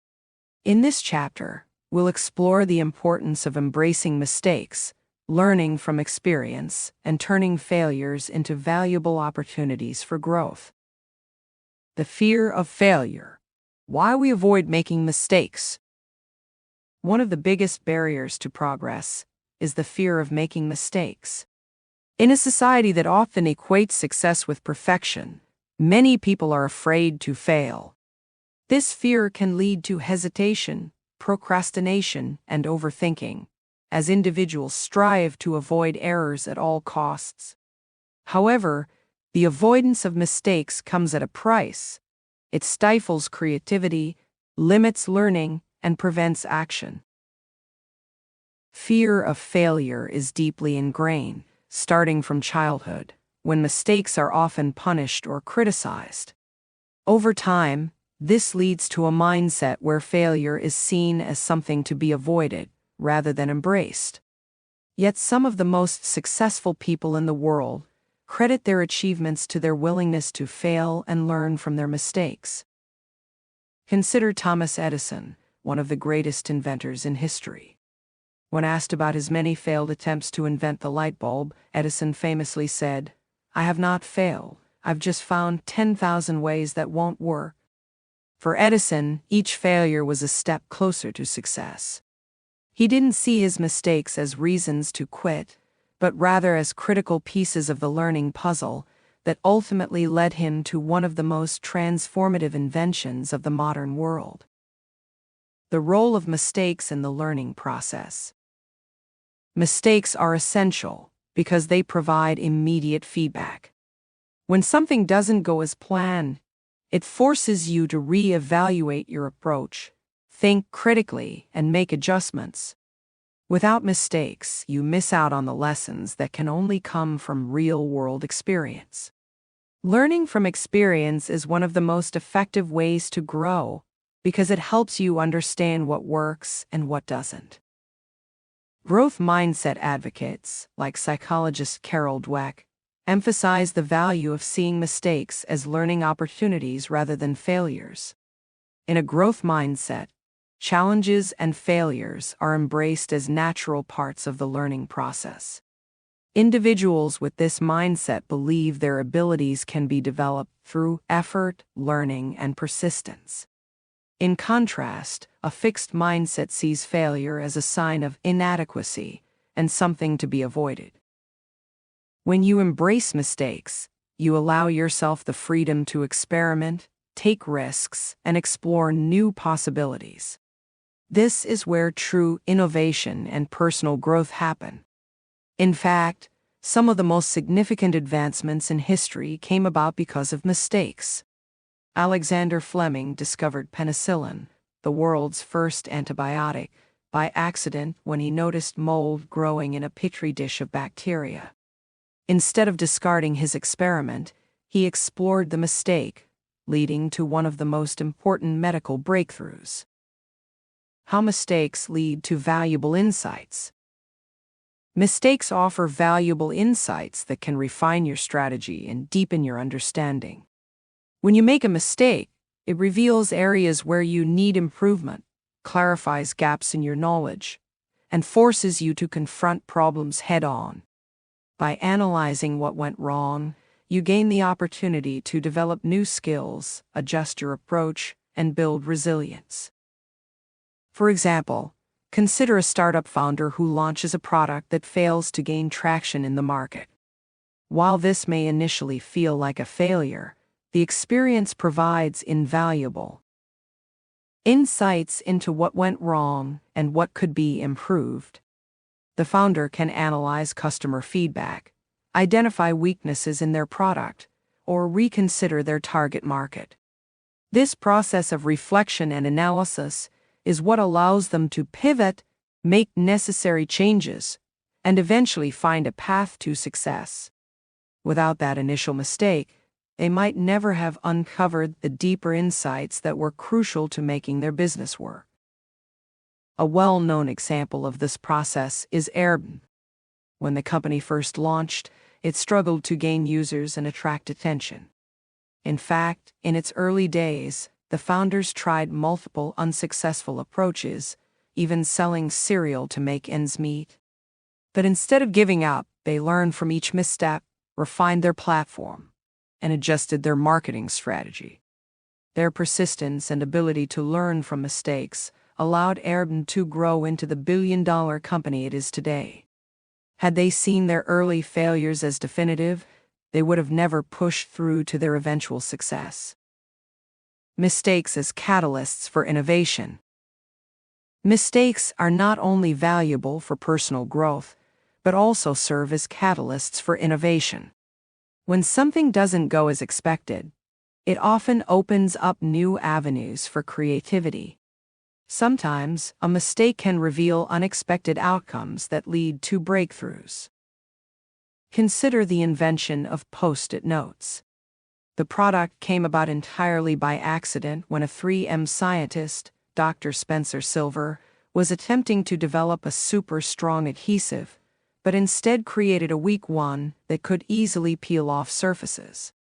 In this chapter, we'll explore the importance of embracing mistakes, learning from experience, and turning failures into valuable opportunities for growth. The fear of failure. Why we avoid making mistakes. One of the biggest barriers to progress is the fear of making mistakes. In a society that often equates success with perfection, many people are afraid to fail. This fear can lead to hesitation, procrastination, and overthinking, as individuals strive to avoid errors at all costs. However, the avoidance of mistakes comes at a price. It stifles creativity, limits learning, and prevents action. Fear of failure is deeply ingrained, starting from childhood, when mistakes are often punished or criticized. Over time, this leads to a mindset where failure is seen as something to be avoided, rather than embraced. Yet some of the most successful people in the world credit their achievements to their willingness to fail and learn from their mistakes. Consider Thomas Edison, one of the greatest inventors in history. When asked about his many failed attempts to invent the light bulb, Edison famously said, "I have not failed. I've just found 10,000 ways that won't work." For Edison, each failure was a step closer to success. He didn't see his mistakes as reasons to quit, but rather as critical pieces of the learning puzzle that ultimately led him to one of the most transformative inventions of the modern world. The role of mistakes in the learning process. Mistakes are essential because they provide immediate feedback. When something doesn't go as planned, it forces you to re-evaluate your approach, think critically, and make adjustments. Without mistakes, you miss out on the lessons that can only come from real-world experience. Learning from experience is one of the most effective ways to grow because it helps you understand what works and what doesn't. Growth mindset advocates, like psychologist Carol Dweck, emphasize the value of seeing mistakes as learning opportunities rather than failures. In a growth mindset, challenges and failures are embraced as natural parts of the learning process. Individuals with this mindset believe their abilities can be developed through effort, learning, and persistence. In contrast, a fixed mindset sees failure as a sign of inadequacy and something to be avoided. When you embrace mistakes, you allow yourself the freedom to experiment, take risks, and explore new possibilities. This is where true innovation and personal growth happen. In fact, some of the most significant advancements in history came about because of mistakes. Alexander Fleming discovered penicillin, the world's first antibiotic, by accident when he noticed mold growing in a petri dish of bacteria. Instead of discarding his experiment, he explored the mistake, leading to one of the most important medical breakthroughs. How mistakes lead to valuable insights. Mistakes offer valuable insights that can refine your strategy and deepen your understanding. When you make a mistake, it reveals areas where you need improvement, clarifies gaps in your knowledge, and forces you to confront problems head-on. By analyzing what went wrong, you gain the opportunity to develop new skills, adjust your approach, and build resilience. For example, consider a startup founder who launches a product that fails to gain traction in the market. While this may initially feel like a failure, the experience provides invaluable insights into what went wrong and what could be improved. The founder can analyze customer feedback, identify weaknesses in their product, or reconsider their target market. This process of reflection and analysis is what allows them to pivot, make necessary changes, and eventually find a path to success. Without that initial mistake, they might never have uncovered the deeper insights that were crucial to making their business work. A well-known example of this process is Airbnb. When the company first launched, it struggled to gain users and attract attention. In fact, in its early days, the founders tried multiple unsuccessful approaches, even selling cereal to make ends meet. But instead of giving up, they learned from each misstep, refined their platform, and adjusted their marketing strategy. Their persistence and ability to learn from mistakes allowed Airbnb to grow into the billion-dollar company it is today. Had they seen their early failures as definitive, they would have never pushed through to their eventual success. Mistakes as catalysts for innovation. Mistakes are not only valuable for personal growth, but also serve as catalysts for innovation. When something doesn't go as expected, it often opens up new avenues for creativity. Sometimes, a mistake can reveal unexpected outcomes that lead to breakthroughs. Consider the invention of Post-it notes. The product came about entirely by accident when a 3M scientist, Dr. Spencer Silver, was attempting to develop a super-strong adhesive, but instead created a weak one that could easily peel off surfaces.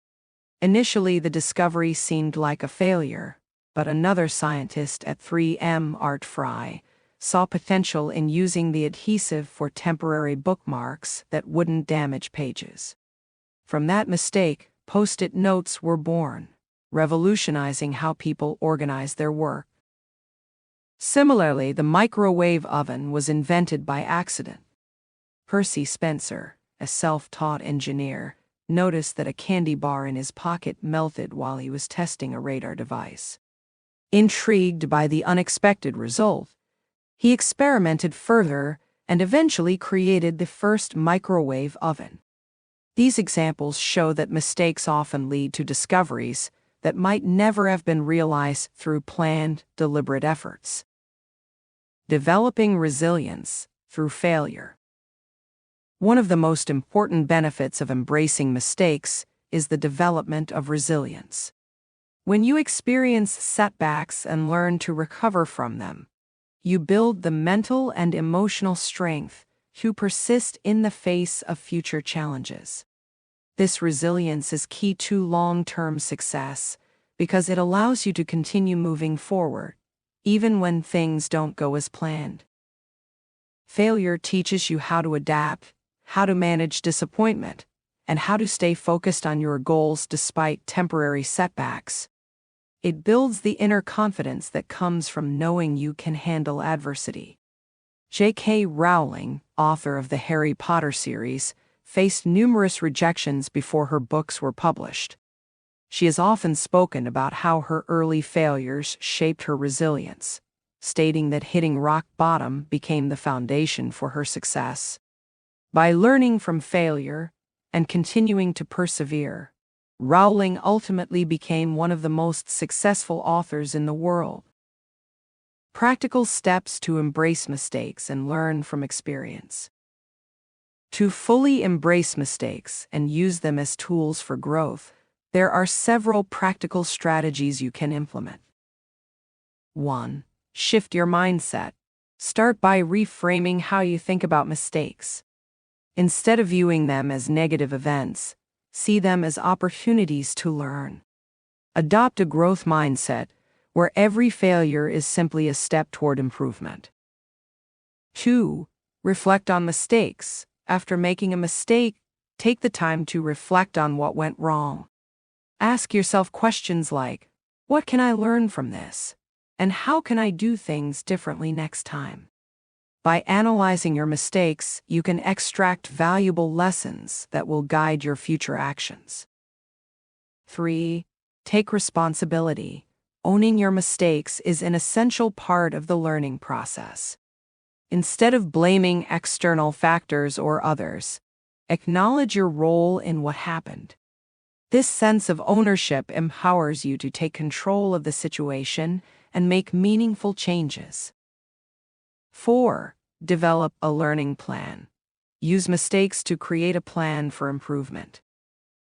Initially, the discovery seemed like a failure, but another scientist at 3M, Art Fry, saw potential in using the adhesive for temporary bookmarks that wouldn't damage pages. From that mistake, Post-it notes were born, revolutionizing how people organize their work. Similarly, the microwave oven was invented by accident. Percy Spencer, a self-taught engineer, noticed that a candy bar in his pocket melted while he was testing a radar device. Intrigued by the unexpected result, he experimented further and eventually created the first microwave oven. These examples show that mistakes often lead to discoveries that might never have been realized through planned, deliberate efforts. Developing resilience through failure. One of the most important benefits of embracing mistakes is the development of resilience. When you experience setbacks and learn to recover from them, you build the mental and emotional strength to persist in the face of future challenges. This resilience is key to long-term success because it allows you to continue moving forward, even when things don't go as planned. Failure teaches you how to adapt, how to manage disappointment, and how to stay focused on your goals despite temporary setbacks. It builds the inner confidence that comes from knowing you can handle adversity. J.K. Rowling, author of the Harry Potter series, faced numerous rejections before her books were published. She has often spoken about how her early failures shaped her resilience, stating that hitting rock bottom became the foundation for her success. By learning from failure and continuing to persevere, Rowling ultimately became one of the most successful authors in the world. Practical steps to embrace mistakes and learn from experience. To fully embrace mistakes and use them as tools for growth, there are several practical strategies you can implement. 1. Shift your mindset. Start by reframing how you think about mistakes. Instead of viewing them as negative events, see them as opportunities to learn. Adopt a growth mindset where every failure is simply a step toward improvement. 2. Reflect on mistakes. After making a mistake, take the time to reflect on what went wrong. Ask yourself questions like, what can I learn from this? And how can I do things differently next time? By analyzing your mistakes, you can extract valuable lessons that will guide your future actions. 3. Take responsibility. Owning your mistakes is an essential part of the learning process. Instead of blaming external factors or others, acknowledge your role in what happened. This sense of ownership empowers you to take control of the situation and make meaningful changes. 4. Develop a learning plan. Use mistakes to create a plan for improvement.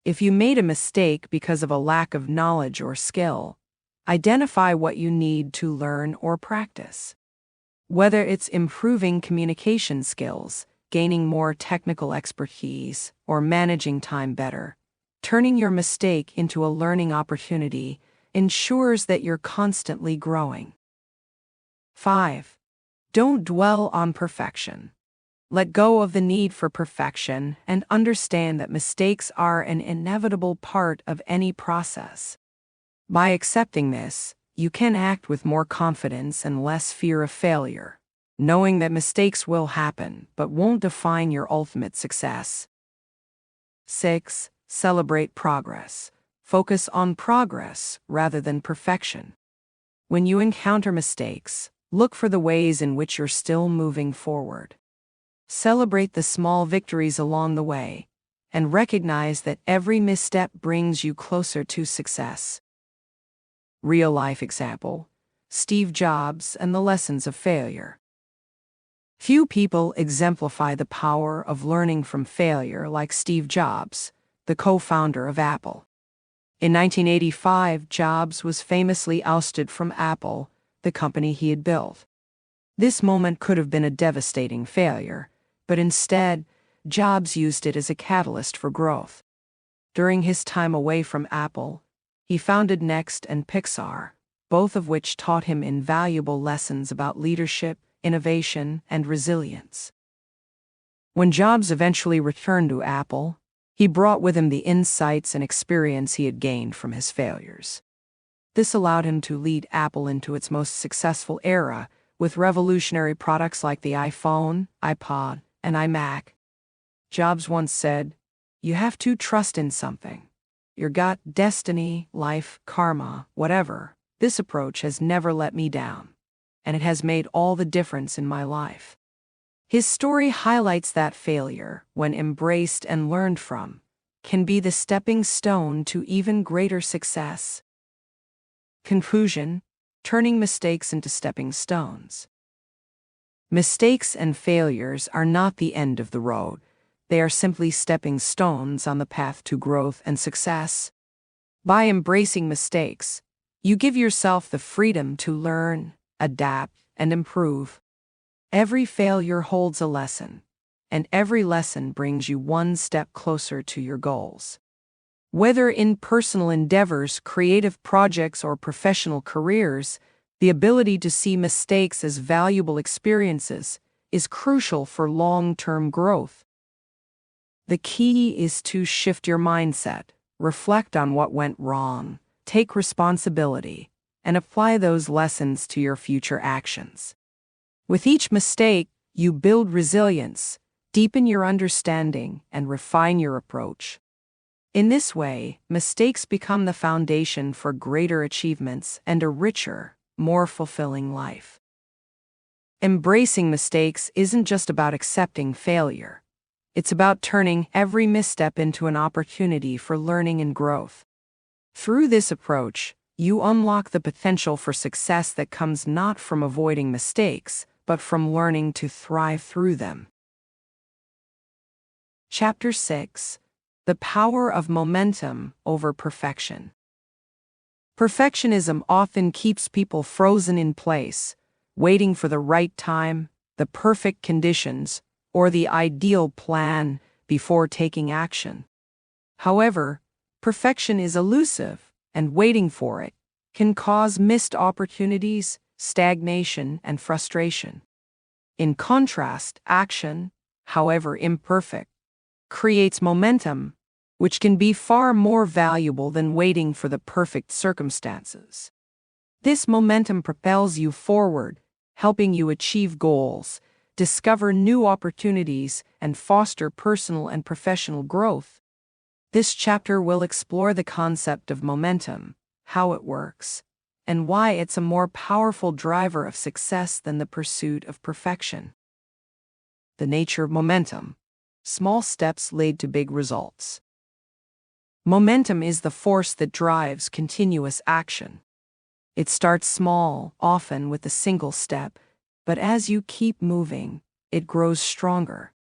If you made a mistake because of a lack of knowledge or skill, identify what you need to learn or practice. Whether it's improving communication skills, gaining more technical expertise, or managing time better, turning your mistake into a learning opportunity ensures that you're constantly growing. 5. Don't dwell on perfection. Let go of the need for perfection and understand that mistakes are an inevitable part of any process. By accepting this, you can act with more confidence and less fear of failure, knowing that mistakes will happen but won't define your ultimate success. 6. Celebrate progress. Focus on progress rather than perfection. When you encounter mistakes, look for the ways in which you're still moving forward. Celebrate the small victories along the way, and recognize that every misstep brings you closer to success. Real-life example: Steve Jobs and the lessons of failure. Few people exemplify the power of learning from failure like Steve Jobs, the co-founder of Apple. In 1985, Jobs was famously ousted from Apple, the company he had built. This moment could have been a devastating failure, but instead, Jobs used it as a catalyst for growth. During his time away from Apple, he founded Next and Pixar, both of which taught him invaluable lessons about leadership, innovation, and resilience. When Jobs eventually returned to Apple, he brought with him the insights and experience he had gained from his failures. This allowed him to lead Apple into its most successful era, with revolutionary products like the iPhone, iPod, and iMac. Jobs once said, "You have to trust in something. Your gut, destiny, life, karma, whatever. This approach has never let me down, and it has made all the difference in my life." His story highlights that failure, when embraced and learned from, can be the stepping stone to even greater success. Conclusion: turning mistakes into stepping stones. Mistakes and failures are not the end of the road. They are simply stepping stones on the path to growth and success. By embracing mistakes, you give yourself the freedom to learn, adapt, and improve. Every failure holds a lesson, and every lesson brings you one step closer to your goals. Whether in personal endeavors, creative projects, or professional careers, the ability to see mistakes as valuable experiences is crucial for long-term growth. The key is to shift your mindset, reflect on what went wrong, take responsibility, and apply those lessons to your future actions. With each mistake, you build resilience, deepen your understanding, and refine your approach. In this way, mistakes become the foundation for greater achievements and a richer, more fulfilling life. Embracing mistakes isn't just about accepting failure. It's about turning every misstep into an opportunity for learning and growth. Through this approach, you unlock the potential for success that comes not from avoiding mistakes, but from learning to thrive through them. Chapter 6: The Power of Momentum Over Perfection. Perfectionism often keeps people frozen in place, waiting for the right time, the perfect conditions, or the ideal plan before taking action. However, perfection is elusive, and waiting for it can cause missed opportunities, stagnation, and frustration. In contrast, action, however imperfect, creates momentum, which can be far more valuable than waiting for the perfect circumstances. This momentum propels you forward, helping you achieve goals, discover new opportunities, and foster personal and professional growth. This chapter will explore the concept of momentum, how it works, and why it's a more powerful driver of success than the pursuit of perfection. The nature of momentum: small steps lead to big results. Momentum is the force that drives continuous action. It starts small, often with a single step, but as you keep moving, it grows stronger.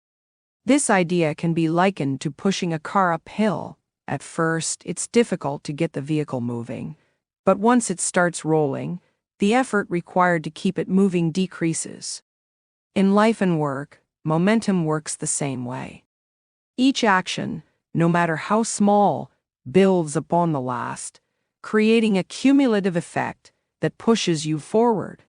This idea can be likened to pushing a car uphill. At first, it's difficult to get the vehicle moving, but once it starts rolling, the effort required to keep it moving decreases. In life and work, momentum works the same way. Each action, no matter how small, builds upon the last, creating a cumulative effect that pushes you forward.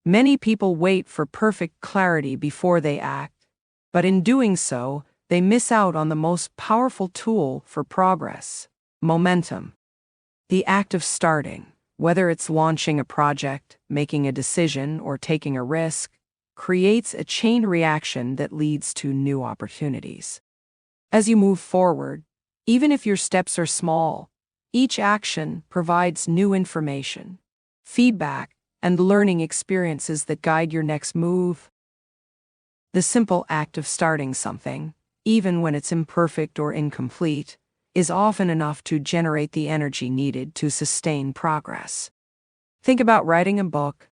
Many people wait for perfect clarity before they act, but in doing so, they miss out on the most powerful tool for progress: momentum. The act of starting, whether it's launching a project, making a decision, or taking a risk, creates a chain reaction that leads to new opportunities. As you move forward, even if your steps are small, each action provides new information, feedback, and learning experiences that guide your next move. The simple act of starting something, even when it's imperfect or incomplete, is often enough to generate the energy needed to sustain progress. Think about writing a book.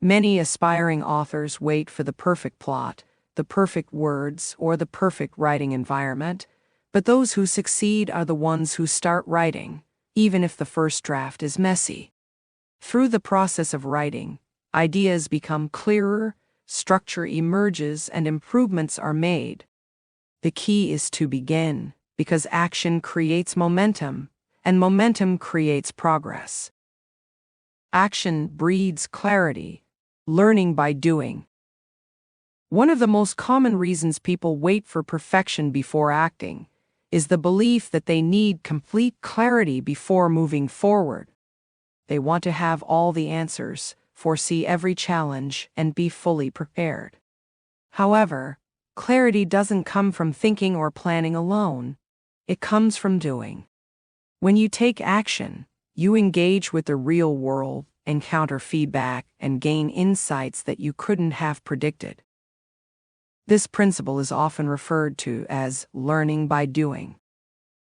Many aspiring authors wait for the perfect plot, the perfect words, or the perfect writing environment, but those who succeed are the ones who start writing, even if the first draft is messy. Through the process of writing, ideas become clearer, structure emerges, and improvements are made. The key is to begin, because action creates momentum, and momentum creates progress. Action breeds clarity, learning by doing. One of the most common reasons people wait for perfection before acting is the belief that they need complete clarity before moving forward. They want to have all the answers, foresee every challenge, and be fully prepared. However, clarity doesn't come from thinking or planning alone. It comes from doing. When you take action, you engage with the real world, encounter feedback, and gain insights that you couldn't have predicted. This principle is often referred to as learning by doing.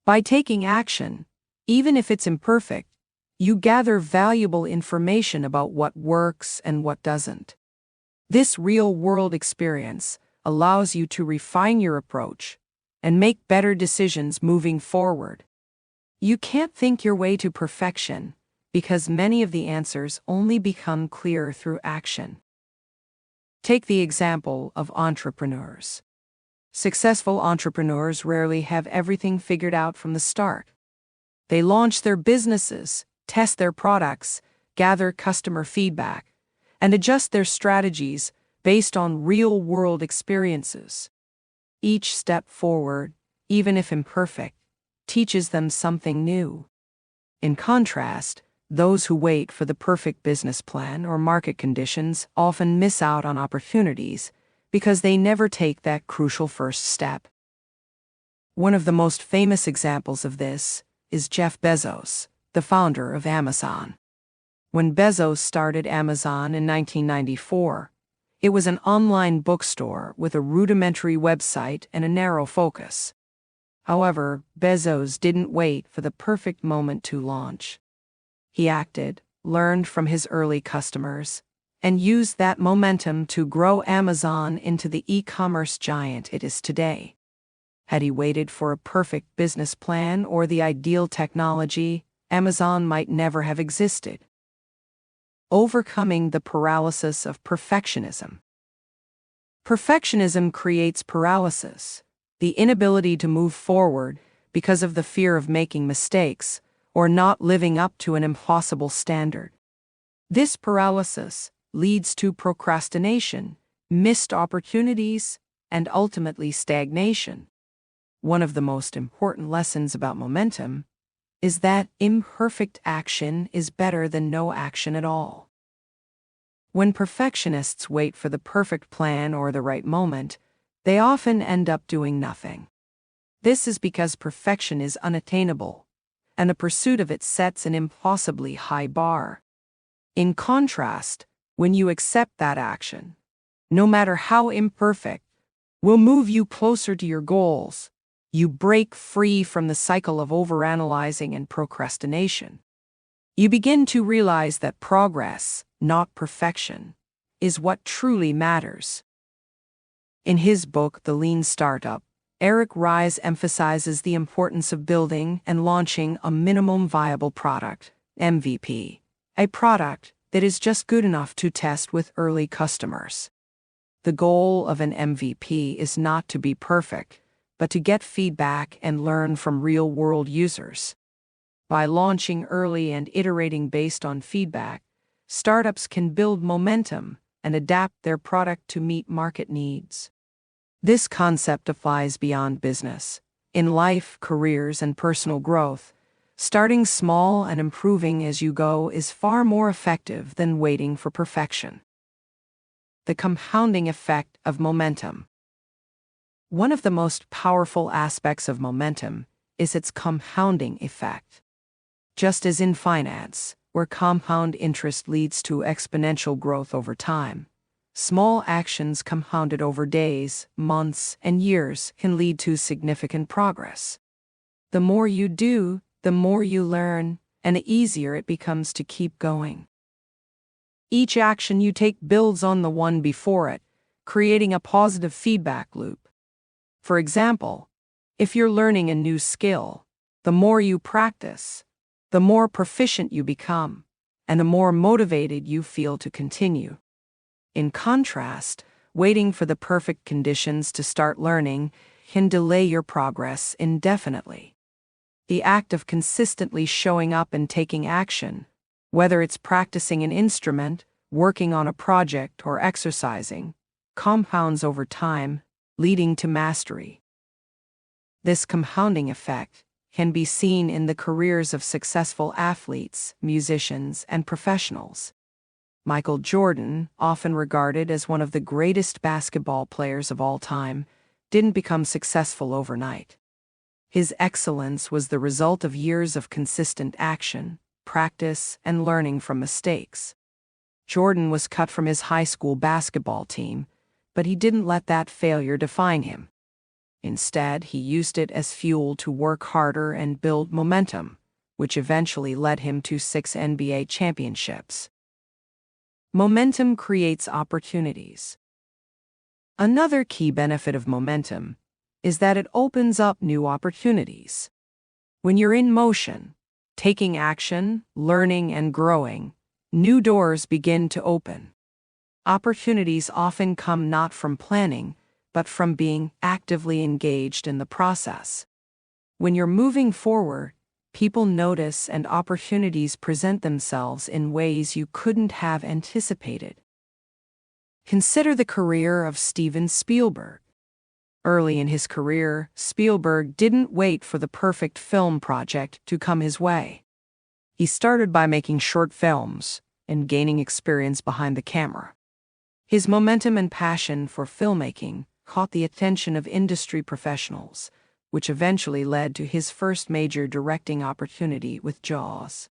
By taking action, even if it's imperfect, you gather valuable information about what works and what doesn't. This real-world experience allows you to refine your approach and make better decisions moving forward. You can't think your way to perfection because many of the answers only become clear through action. Take the example of entrepreneurs. Successful entrepreneurs rarely have everything figured out from the start. They launch their businesses, test their products, gather customer feedback, and adjust their strategies based on real-world experiences. Each step forward, even if imperfect, teaches them something new. In contrast, those who wait for the perfect business plan or market conditions often miss out on opportunities because they never take that crucial first step. One of the most famous examples of this is Jeff Bezos, the founder of Amazon. When Bezos started Amazon in 1994, it was an online bookstore with a rudimentary website and a narrow focus. However, Bezos didn't wait for the perfect moment to launch. He acted, learned from his early customers, and used that momentum to grow Amazon into the e-commerce giant it is today. Had he waited for a perfect business plan or the ideal technology, Amazon might never have existed. Overcoming the paralysis of perfectionism. Perfectionism creates paralysis, the inability to move forward because of the fear of making mistakes or not living up to an impossible standard. This paralysis leads to procrastination, missed opportunities, and ultimately stagnation. One of the most important lessons about momentum is that imperfect action is better than no action at all. When perfectionists wait for the perfect plan or the right moment, they often end up doing nothing. This is because perfection is unattainable, and the pursuit of it sets an impossibly high bar. In contrast, when you accept that action, no matter how imperfect, will move you closer to your goals, you break free from the cycle of overanalyzing and procrastination. You begin to realize that progress, not perfection, is what truly matters. In his book, The Lean Startup, Eric Ries emphasizes the importance of building and launching a minimum viable product, MVP, a product that is just good enough to test with early customers. The goal of an MVP is not to be perfect, but to get feedback and learn from real-world users. By launching early and iterating based on feedback, startups can build momentum and adapt their product to meet market needs. This concept applies beyond business. In life, careers, and personal growth, starting small and improving as you go is far more effective than waiting for perfection. The compounding effect of momentum. One of the most powerful aspects of momentum is its compounding effect. Just as in finance, where compound interest leads to exponential growth over time, small actions compounded over days, months, and years can lead to significant progress. The more you do, the more you learn, and the easier it becomes to keep going. Each action you take builds on the one before it, creating a positive feedback loop. For example, if you're learning a new skill, the more you practice, the more proficient you become, and the more motivated you feel to continue. In contrast, waiting for the perfect conditions to start learning can delay your progress indefinitely. The act of consistently showing up and taking action, whether it's practicing an instrument, working on a project, or exercising, compounds over time, leading to mastery. This compounding effect can be seen in the careers of successful athletes, musicians, and professionals. Michael Jordan, often regarded as one of the greatest basketball players of all time, didn't become successful overnight. His excellence was the result of years of consistent action, practice, and learning from mistakes. Jordan was cut from his high school basketball team, but he didn't let that failure define him. Instead, he used it as fuel to work harder and build momentum, which eventually led him to 6 NBA championships. Momentum creates opportunities. Another key benefit of momentum is that it opens up new opportunities. When you're in motion, taking action, learning, and growing, new doors begin to open. Opportunities often come not from planning, but from being actively engaged in the process. When you're moving forward, people notice and opportunities present themselves in ways you couldn't have anticipated. Consider the career of Steven Spielberg. Early in his career, Spielberg didn't wait for the perfect film project to come his way. He started by making short films and gaining experience behind the camera. His momentum and passion for filmmaking caught the attention of industry professionals, which eventually led to his first major directing opportunity with Jaws.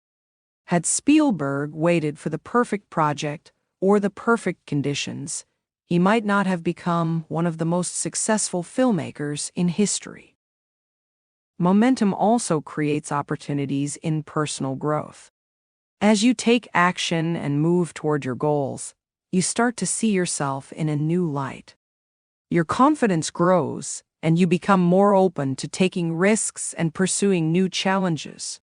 Had Spielberg waited for the perfect project or the perfect conditions, he might not have become one of the most successful filmmakers in history. Momentum also creates opportunities in personal growth. As you take action and move toward your goals, you start to see yourself in a new light. Your confidence grows, and you become more open to taking risks and pursuing new challenges.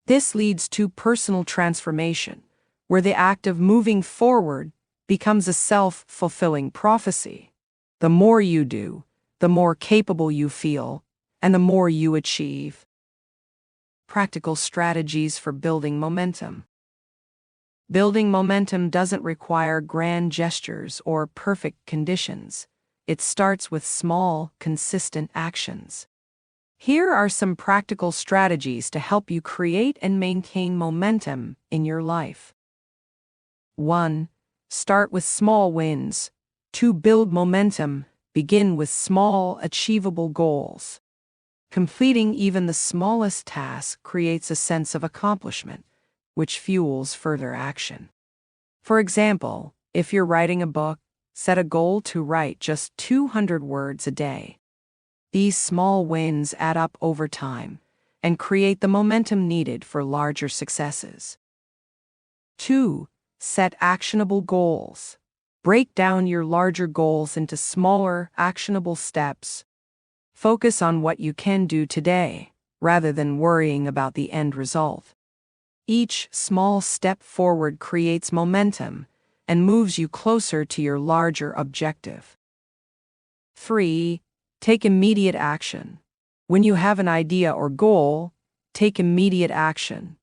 This leads to personal transformation, where the act of moving forward becomes a self-fulfilling prophecy. The more you do, the more capable you feel, and the more you achieve. Practical strategies for building momentum. Building momentum doesn't require grand gestures or perfect conditions. It starts with small, consistent actions. Here are some practical strategies to help you create and maintain momentum in your life. 1. Start with small wins. To build momentum, begin with small, achievable goals. Completing even the smallest task creates a sense of accomplishment, which fuels further action. For example, if you're writing a book, set a goal to write just 200 words a day. These small wins add up over time and create the momentum needed for larger successes. 2. Set actionable goals. Break down your larger goals into smaller, actionable steps. Focus on what you can do today, rather than worrying about the end result. Each small step forward creates momentum and moves you closer to your larger objective. 3. Take immediate action. When you have an idea or goal, take immediate action,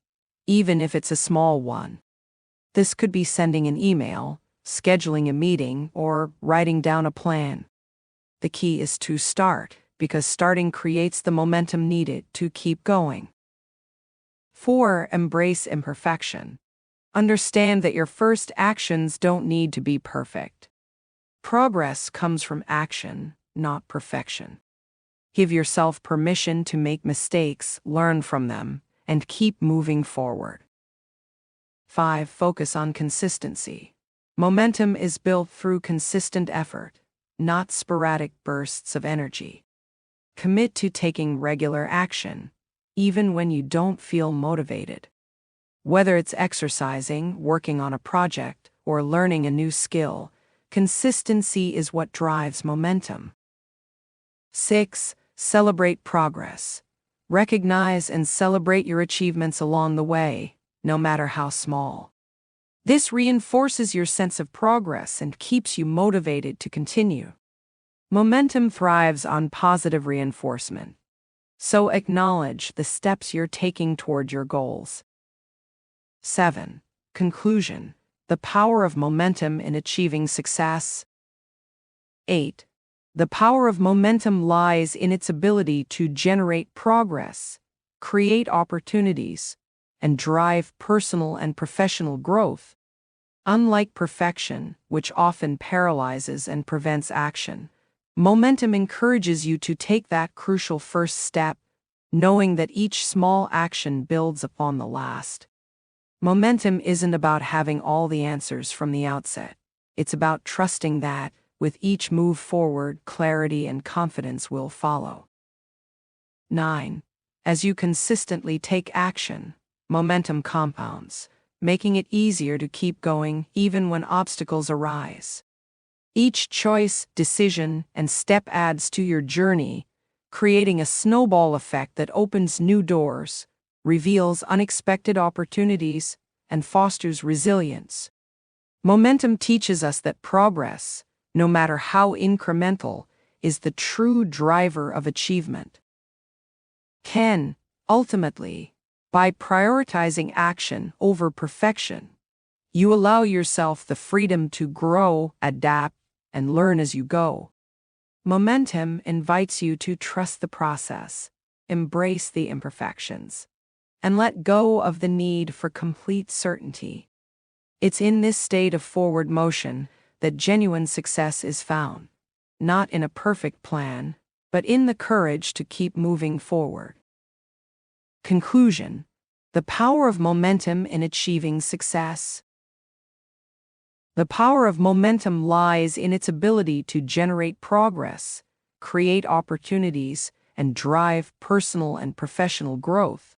even if it's a small one. This could be sending an email, scheduling a meeting, or writing down a plan. The key is to start, because starting creates the momentum needed to keep going. 4. Embrace imperfection. Understand that your first actions don't need to be perfect. Progress comes from action, not perfection. Give yourself permission to make mistakes, learn from them, and keep moving forward. 5. Focus on consistency. Momentum is built through consistent effort, not sporadic bursts of energy. Commit to taking regular action, even when you don't feel motivated. Whether it's exercising, working on a project, or learning a new skill, consistency is what drives momentum. 6. Celebrate progress. Recognize and celebrate your achievements along the way, no matter how small. This reinforces your sense of progress and keeps you motivated to continue. Momentum thrives on positive reinforcement, so acknowledge the steps you're taking toward your goals. 7. Conclusion. The power of momentum in achieving success. 8. The power of momentum lies in its ability to generate progress, create opportunities, and drive personal and professional growth. Unlike perfection, which often paralyzes and prevents action, momentum encourages you to take that crucial first step, knowing that each small action builds upon the last. Momentum isn't about having all the answers from the outset. It's about trusting that, with each move forward, clarity and confidence will follow. 9. As you consistently take action, momentum compounds, making it easier to keep going even when obstacles arise. Each choice, decision, and step adds to your journey, creating a snowball effect that opens new doors, reveals unexpected opportunities, and fosters resilience. Momentum teaches us that progress, no matter how incremental, is the true driver of achievement. 10. Ultimately, by prioritizing action over perfection, you allow yourself the freedom to grow, adapt, and learn as you go. Momentum invites you to trust the process, embrace the imperfections, and let go of the need for complete certainty. It's in this state of forward motion that genuine success is found, not in a perfect plan, but in the courage to keep moving forward. Conclusion: the power of momentum in achieving success. The power of momentum lies in its ability to generate progress, create opportunities, and drive personal and professional growth.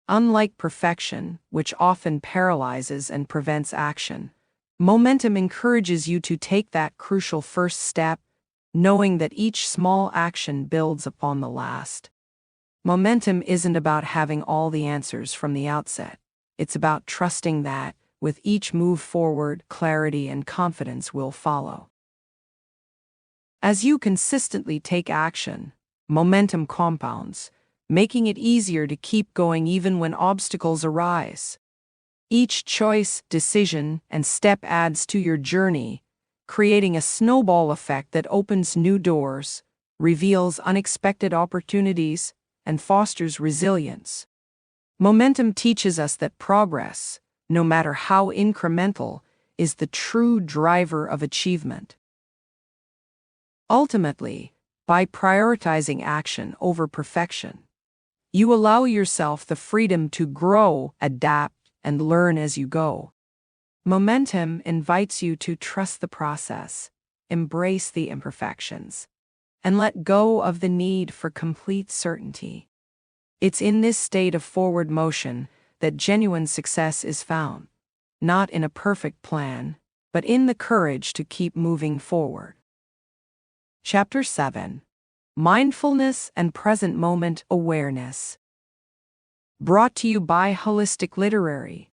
Unlike perfection, which often paralyzes and prevents action, momentum encourages you to take that crucial first step, knowing that each small action builds upon the last. Momentum isn't about having all the answers from the outset. It's about trusting that, with each move forward, clarity and confidence will follow. As you consistently take action, momentum compounds, making it easier to keep going even when obstacles arise. Each choice, decision, and step adds to your journey, creating a snowball effect that opens new doors, reveals unexpected opportunities, and fosters resilience. Momentum teaches us that progress, no matter how incremental, is the true driver of achievement. Ultimately, by prioritizing action over perfection, you allow yourself the freedom to grow, adapt, and learn as you go. Momentum invites you to trust the process, embrace the imperfections, and let go of the need for complete certainty. It's in this state of forward motion that genuine success is found, not in a perfect plan, but in the courage to keep moving forward. Chapter 7: Mindfulness and Present Moment Awareness. Brought to you by Holistic Literary.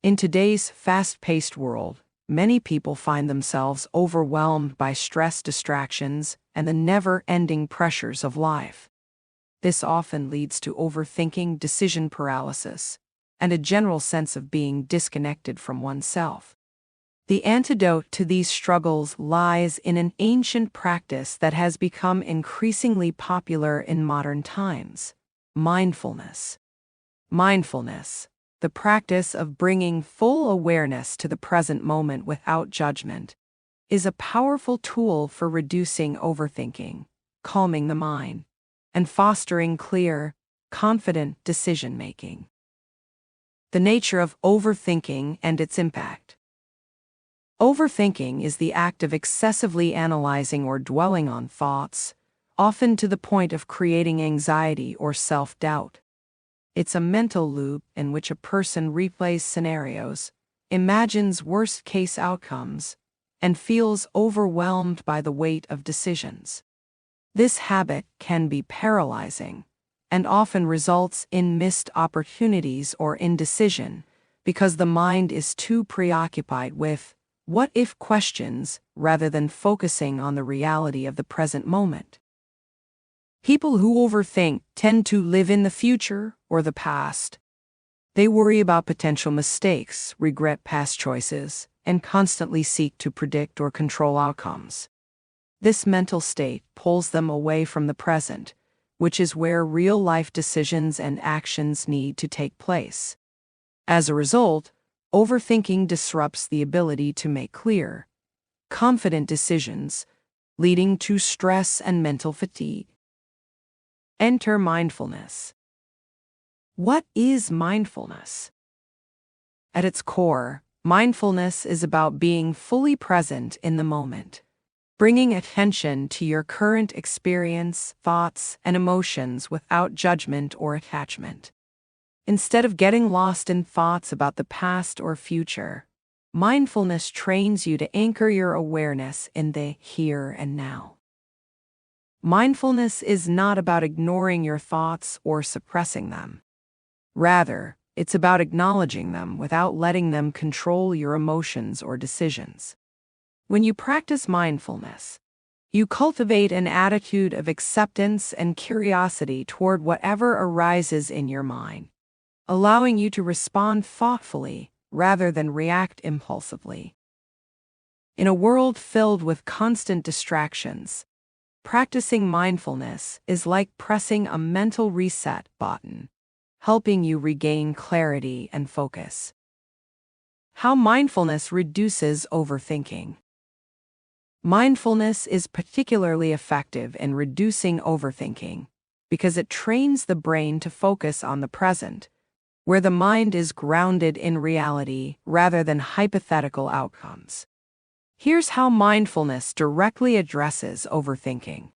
In today's fast-paced world, many people find themselves overwhelmed by stress, distractions, and the never-ending pressures of life. This often leads to overthinking, decision paralysis, and a general sense of being disconnected from oneself. The antidote to these struggles lies in an ancient practice that has become increasingly popular in modern times: mindfulness. Mindfulness, the practice of bringing full awareness to the present moment without judgment, is a powerful tool for reducing overthinking, calming the mind, and fostering clear, confident decision-making. The nature of overthinking and its impact. Overthinking is the act of excessively analyzing or dwelling on thoughts, often to the point of creating anxiety or self-doubt. It's a mental loop in which a person replays scenarios, imagines worst-case outcomes, and feels overwhelmed by the weight of decisions. This habit can be paralyzing and often results in missed opportunities or indecision because the mind is too preoccupied with what-if questions rather than focusing on the reality of the present moment. People who overthink tend to live in the future or the past. They worry about potential mistakes, regret past choices, and constantly seek to predict or control outcomes. This mental state pulls them away from the present, which is where real-life decisions and actions need to take place. As a result, overthinking disrupts the ability to make clear, confident decisions, leading to stress and mental fatigue. Enter mindfulness. What is mindfulness? At its core, mindfulness is about being fully present in the moment, bringing attention to your current experience, thoughts, and emotions without judgment or attachment. Instead of getting lost in thoughts about the past or future, mindfulness trains you to anchor your awareness in the here and now. Mindfulness is not about ignoring your thoughts or suppressing them. Rather, it's about acknowledging them without letting them control your emotions or decisions. When you practice mindfulness, you cultivate an attitude of acceptance and curiosity toward whatever arises in your mind, allowing you to respond thoughtfully rather than react impulsively. In a world filled with constant distractions, practicing mindfulness is like pressing a mental reset button, helping you regain clarity and focus. How mindfulness reduces overthinking. Mindfulness is particularly effective in reducing overthinking because it trains the brain to focus on the present, where the mind is grounded in reality rather than hypothetical outcomes. Here's how mindfulness directly addresses overthinking.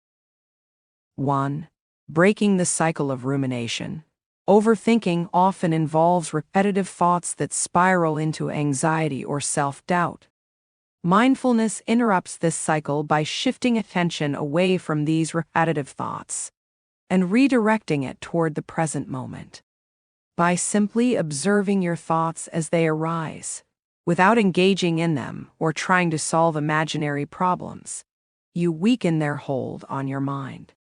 1. Breaking the cycle of rumination. Overthinking often involves repetitive thoughts that spiral into anxiety or self-doubt. Mindfulness interrupts this cycle by shifting attention away from these repetitive thoughts and redirecting it toward the present moment. By simply observing your thoughts as they arise, without engaging in them or trying to solve imaginary problems, you weaken their hold on your mind.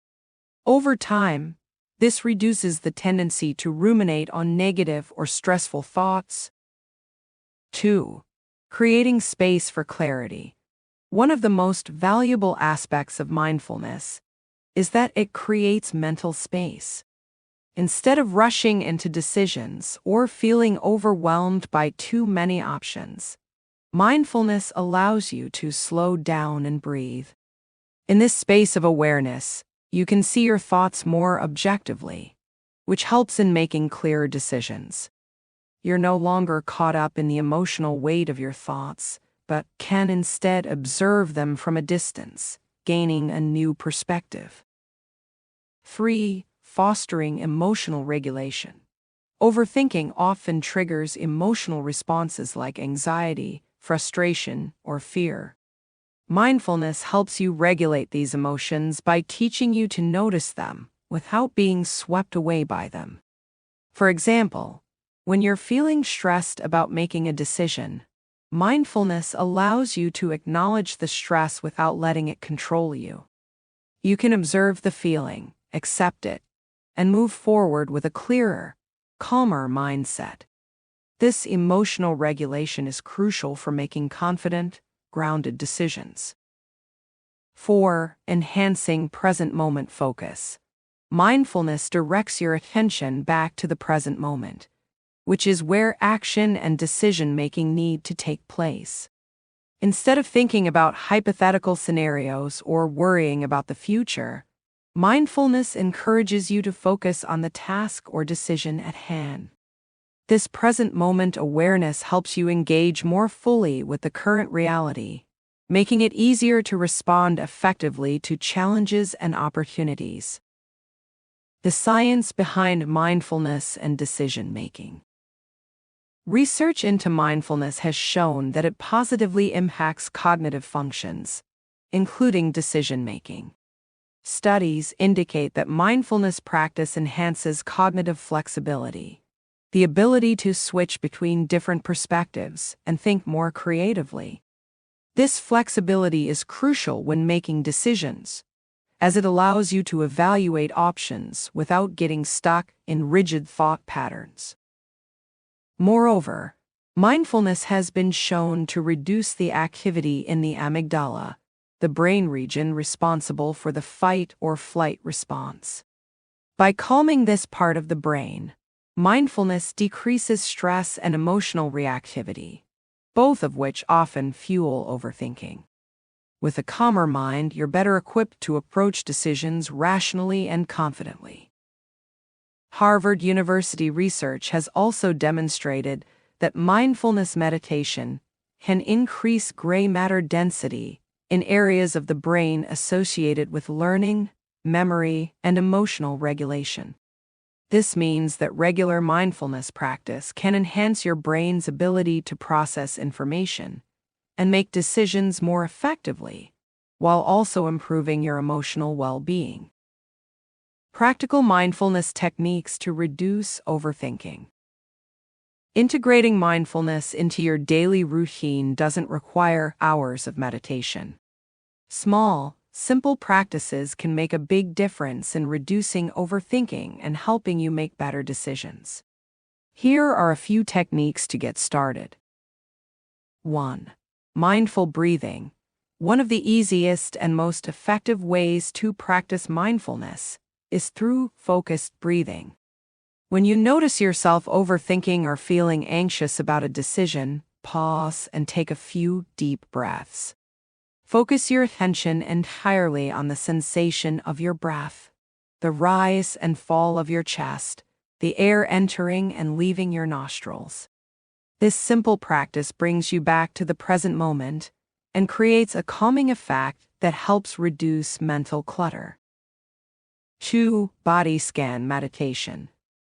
Over time, this reduces the tendency to ruminate on negative or stressful thoughts. 2. Creating space for clarity. One of the most valuable aspects of mindfulness is that it creates mental space. Instead of rushing into decisions or feeling overwhelmed by too many options, mindfulness allows you to slow down and breathe. In this space of awareness, you can see your thoughts more objectively, which helps in making clearer decisions. You're no longer caught up in the emotional weight of your thoughts, but can instead observe them from a distance, gaining a new perspective. 3. Fostering emotional regulation. Overthinking often triggers emotional responses like anxiety, frustration, or fear. Mindfulness helps you regulate these emotions by teaching you to notice them without being swept away by them. For example, when you're feeling stressed about making a decision, mindfulness allows you to acknowledge the stress without letting it control you. You can observe the feeling, accept it, and move forward with a clearer, calmer mindset. This emotional regulation is crucial for making confident, grounded decisions. 4. Enhancing present moment focus. Mindfulness directs your attention back to the present moment, which is where action and decision-making need to take place. Instead of thinking about hypothetical scenarios or worrying about the future, mindfulness encourages you to focus on the task or decision at hand. This present moment awareness helps you engage more fully with the current reality, making it easier to respond effectively to challenges and opportunities. The science behind mindfulness and decision-making. Research into mindfulness has shown that it positively impacts cognitive functions, including decision-making. Studies indicate that mindfulness practice enhances cognitive flexibility, the ability to switch between different perspectives and think more creatively. This flexibility is crucial when making decisions, as it allows you to evaluate options without getting stuck in rigid thought patterns. Moreover, mindfulness has been shown to reduce the activity in the amygdala, the brain region responsible for the fight or flight response. By calming this part of the brain, mindfulness decreases stress and emotional reactivity, both of which often fuel overthinking. With a calmer mind, you're better equipped to approach decisions rationally and confidently. Harvard University research has also demonstrated that mindfulness meditation can increase gray matter density in areas of the brain associated with learning, memory, and emotional regulation. This means that regular mindfulness practice can enhance your brain's ability to process information and make decisions more effectively, while also improving your emotional well-being. Practical mindfulness techniques to reduce overthinking. Integrating mindfulness into your daily routine doesn't require hours of meditation. Small, simple practices can make a big difference in reducing overthinking and helping you make better decisions. Here are a few techniques to get started. 1. Mindful breathing. One of the easiest and most effective ways to practice mindfulness is through focused breathing. When you notice yourself overthinking or feeling anxious about a decision, pause and take a few deep breaths. Focus your attention entirely on the sensation of your breath, the rise and fall of your chest, the air entering and leaving your nostrils. This simple practice brings you back to the present moment and creates a calming effect that helps reduce mental clutter. 2. Body scan meditation.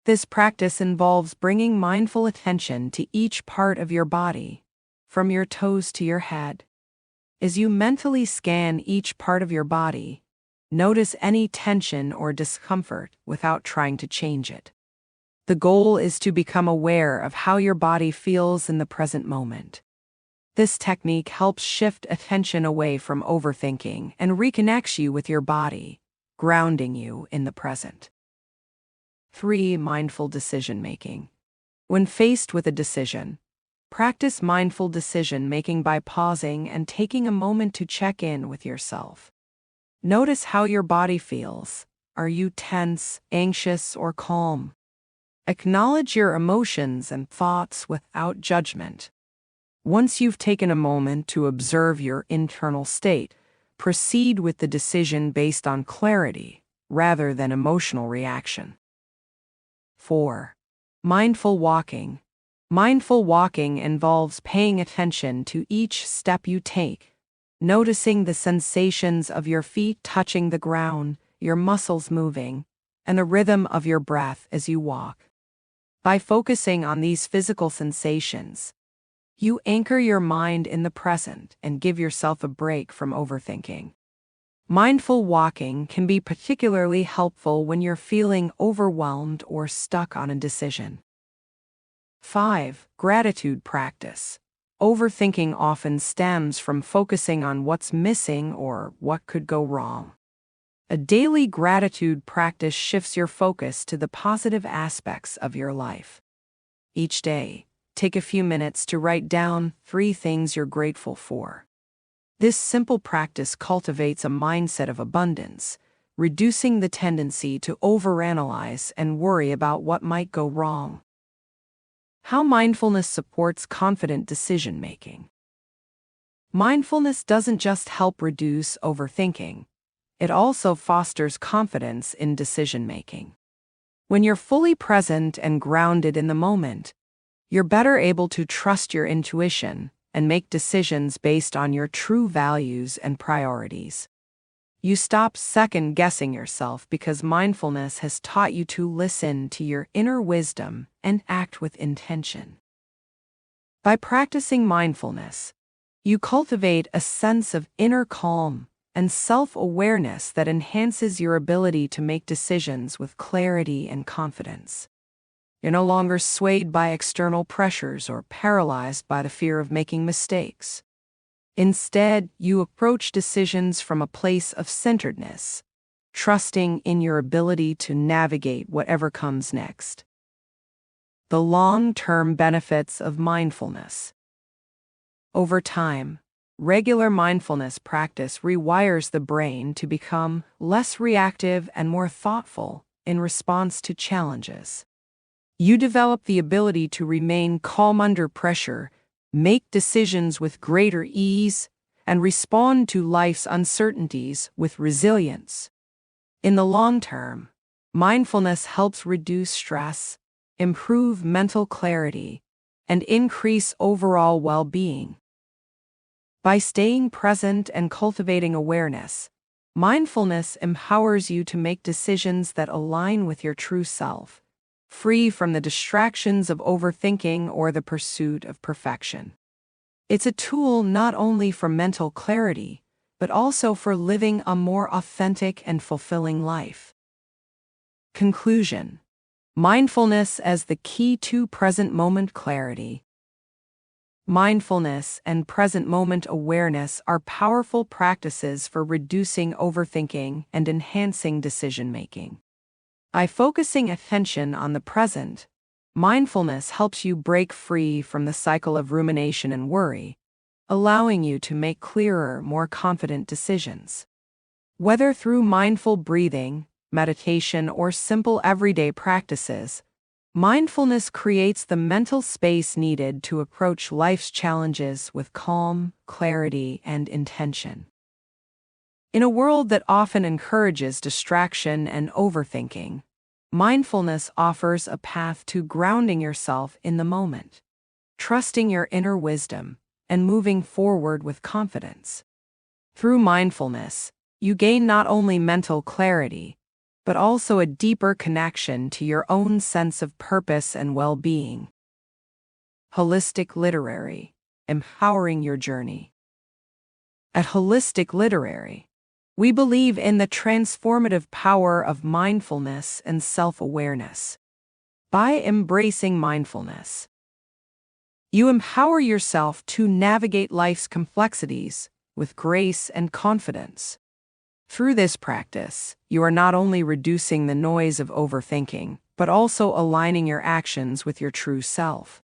This practice involves bringing mindful attention to each part of your body, from your toes to your head. As you mentally scan each part of your body, notice any tension or discomfort without trying to change it. The goal is to become aware of how your body feels in the present moment. This technique helps shift attention away from overthinking and reconnects you with your body, grounding you in the present. 3. Mindful decision-making. When faced with a decision, practice mindful decision-making by pausing and taking a moment to check in with yourself. Notice how your body feels. Are you tense, anxious, or calm? Acknowledge your emotions and thoughts without judgment. Once you've taken a moment to observe your internal state, proceed with the decision based on clarity rather than emotional reaction. 4. Mindful walking. Mindful walking involves paying attention to each step you take, noticing the sensations of your feet touching the ground, your muscles moving, and the rhythm of your breath as you walk. By focusing on these physical sensations, you anchor your mind in the present and give yourself a break from overthinking. Mindful walking can be particularly helpful when you're feeling overwhelmed or stuck on a decision. 5. Gratitude practice. Overthinking often stems from focusing on what's missing or what could go wrong. A daily gratitude practice shifts your focus to the positive aspects of your life. Each day, take a few minutes to write down 3 things you're grateful for. This simple practice cultivates a mindset of abundance, reducing the tendency to overanalyze and worry about what might go wrong. How mindfulness supports confident decision-making. Mindfulness doesn't just help reduce overthinking, it also fosters confidence in decision-making. When you're fully present and grounded in the moment, you're better able to trust your intuition and make decisions based on your true values and priorities. You stop second-guessing yourself because mindfulness has taught you to listen to your inner wisdom and act with intention. By practicing mindfulness, you cultivate a sense of inner calm and self-awareness that enhances your ability to make decisions with clarity and confidence. You're no longer swayed by external pressures or paralyzed by the fear of making mistakes. Instead, you approach decisions from a place of centeredness, trusting in your ability to navigate whatever comes next. The long-term benefits of mindfulness. Over time, regular mindfulness practice rewires the brain to become less reactive and more thoughtful in response to challenges. You develop the ability to remain calm under pressure, make decisions with greater ease, and respond to life's uncertainties with resilience. In the long term, mindfulness helps reduce stress, improve mental clarity, and increase overall well-being. By staying present and cultivating awareness, mindfulness empowers you to make decisions that align with your true self, free from the distractions of overthinking or the pursuit of perfection. It's a tool not only for mental clarity, but also for living a more authentic and fulfilling life. Conclusion: mindfulness as the key to present moment clarity. Mindfulness and present moment awareness are powerful practices for reducing overthinking and enhancing decision-making. By focusing attention on the present, mindfulness helps you break free from the cycle of rumination and worry, allowing you to make clearer, more confident decisions. Whether through mindful breathing, meditation, or simple everyday practices, Mindfulness creates the mental space needed to approach life's challenges with calm, clarity, and intention. In a world that often encourages distraction and overthinking, mindfulness offers a path to grounding yourself in the moment, trusting your inner wisdom, and moving forward with confidence. Through mindfulness, you gain not only mental clarity, but also a deeper connection to your own sense of purpose and well-being. Holistic Literary, empowering your journey. At Holistic Literary, we believe in the transformative power of mindfulness and self-awareness. By embracing mindfulness, you empower yourself to navigate life's complexities with grace and confidence. Through this practice, you are not only reducing the noise of overthinking, but also aligning your actions with your true self.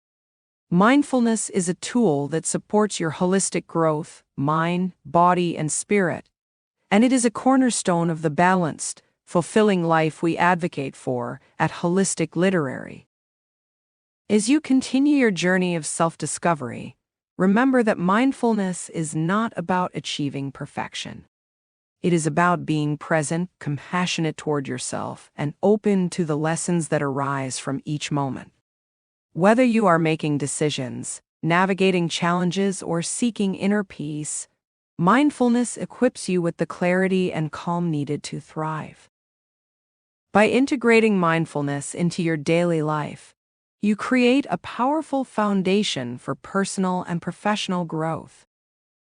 Mindfulness is a tool that supports your holistic growth, mind, body, and spirit, and it is a cornerstone of the balanced, fulfilling life we advocate for at Holistic Literary. As you continue your journey of self-discovery, remember that mindfulness is not about achieving perfection. It is about being present, compassionate toward yourself, and open to the lessons that arise from each moment. Whether you are making decisions, navigating challenges, or seeking inner peace, mindfulness equips you with the clarity and calm needed to thrive. By integrating mindfulness into your daily life, you create a powerful foundation for personal and professional growth.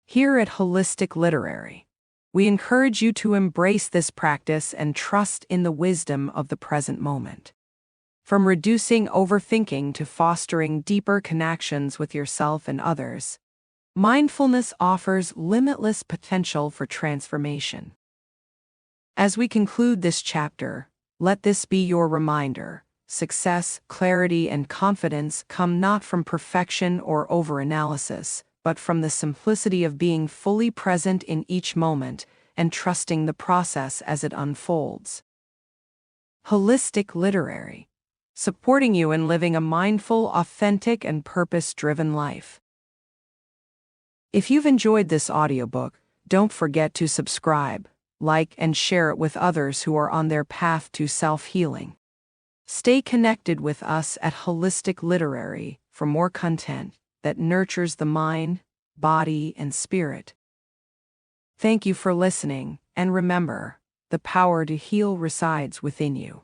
Here at Holistic Literary, we encourage you to embrace this practice and trust in the wisdom of the present moment. From reducing overthinking to fostering deeper connections with yourself and others, mindfulness offers limitless potential for transformation. As we conclude this chapter, let this be your reminder: success, clarity, and confidence come not from perfection or overanalysis, but from the simplicity of being fully present in each moment and trusting the process as it unfolds. Holistic Literary, supporting you in living a mindful, authentic, and purpose-driven life. If you've enjoyed this audiobook, don't forget to subscribe, like, and share it with others who are on their path to self-healing. Stay connected with us at Holistic Literary for more content that nurtures the mind, body, and spirit. Thank you for listening, and remember, the power to heal resides within you.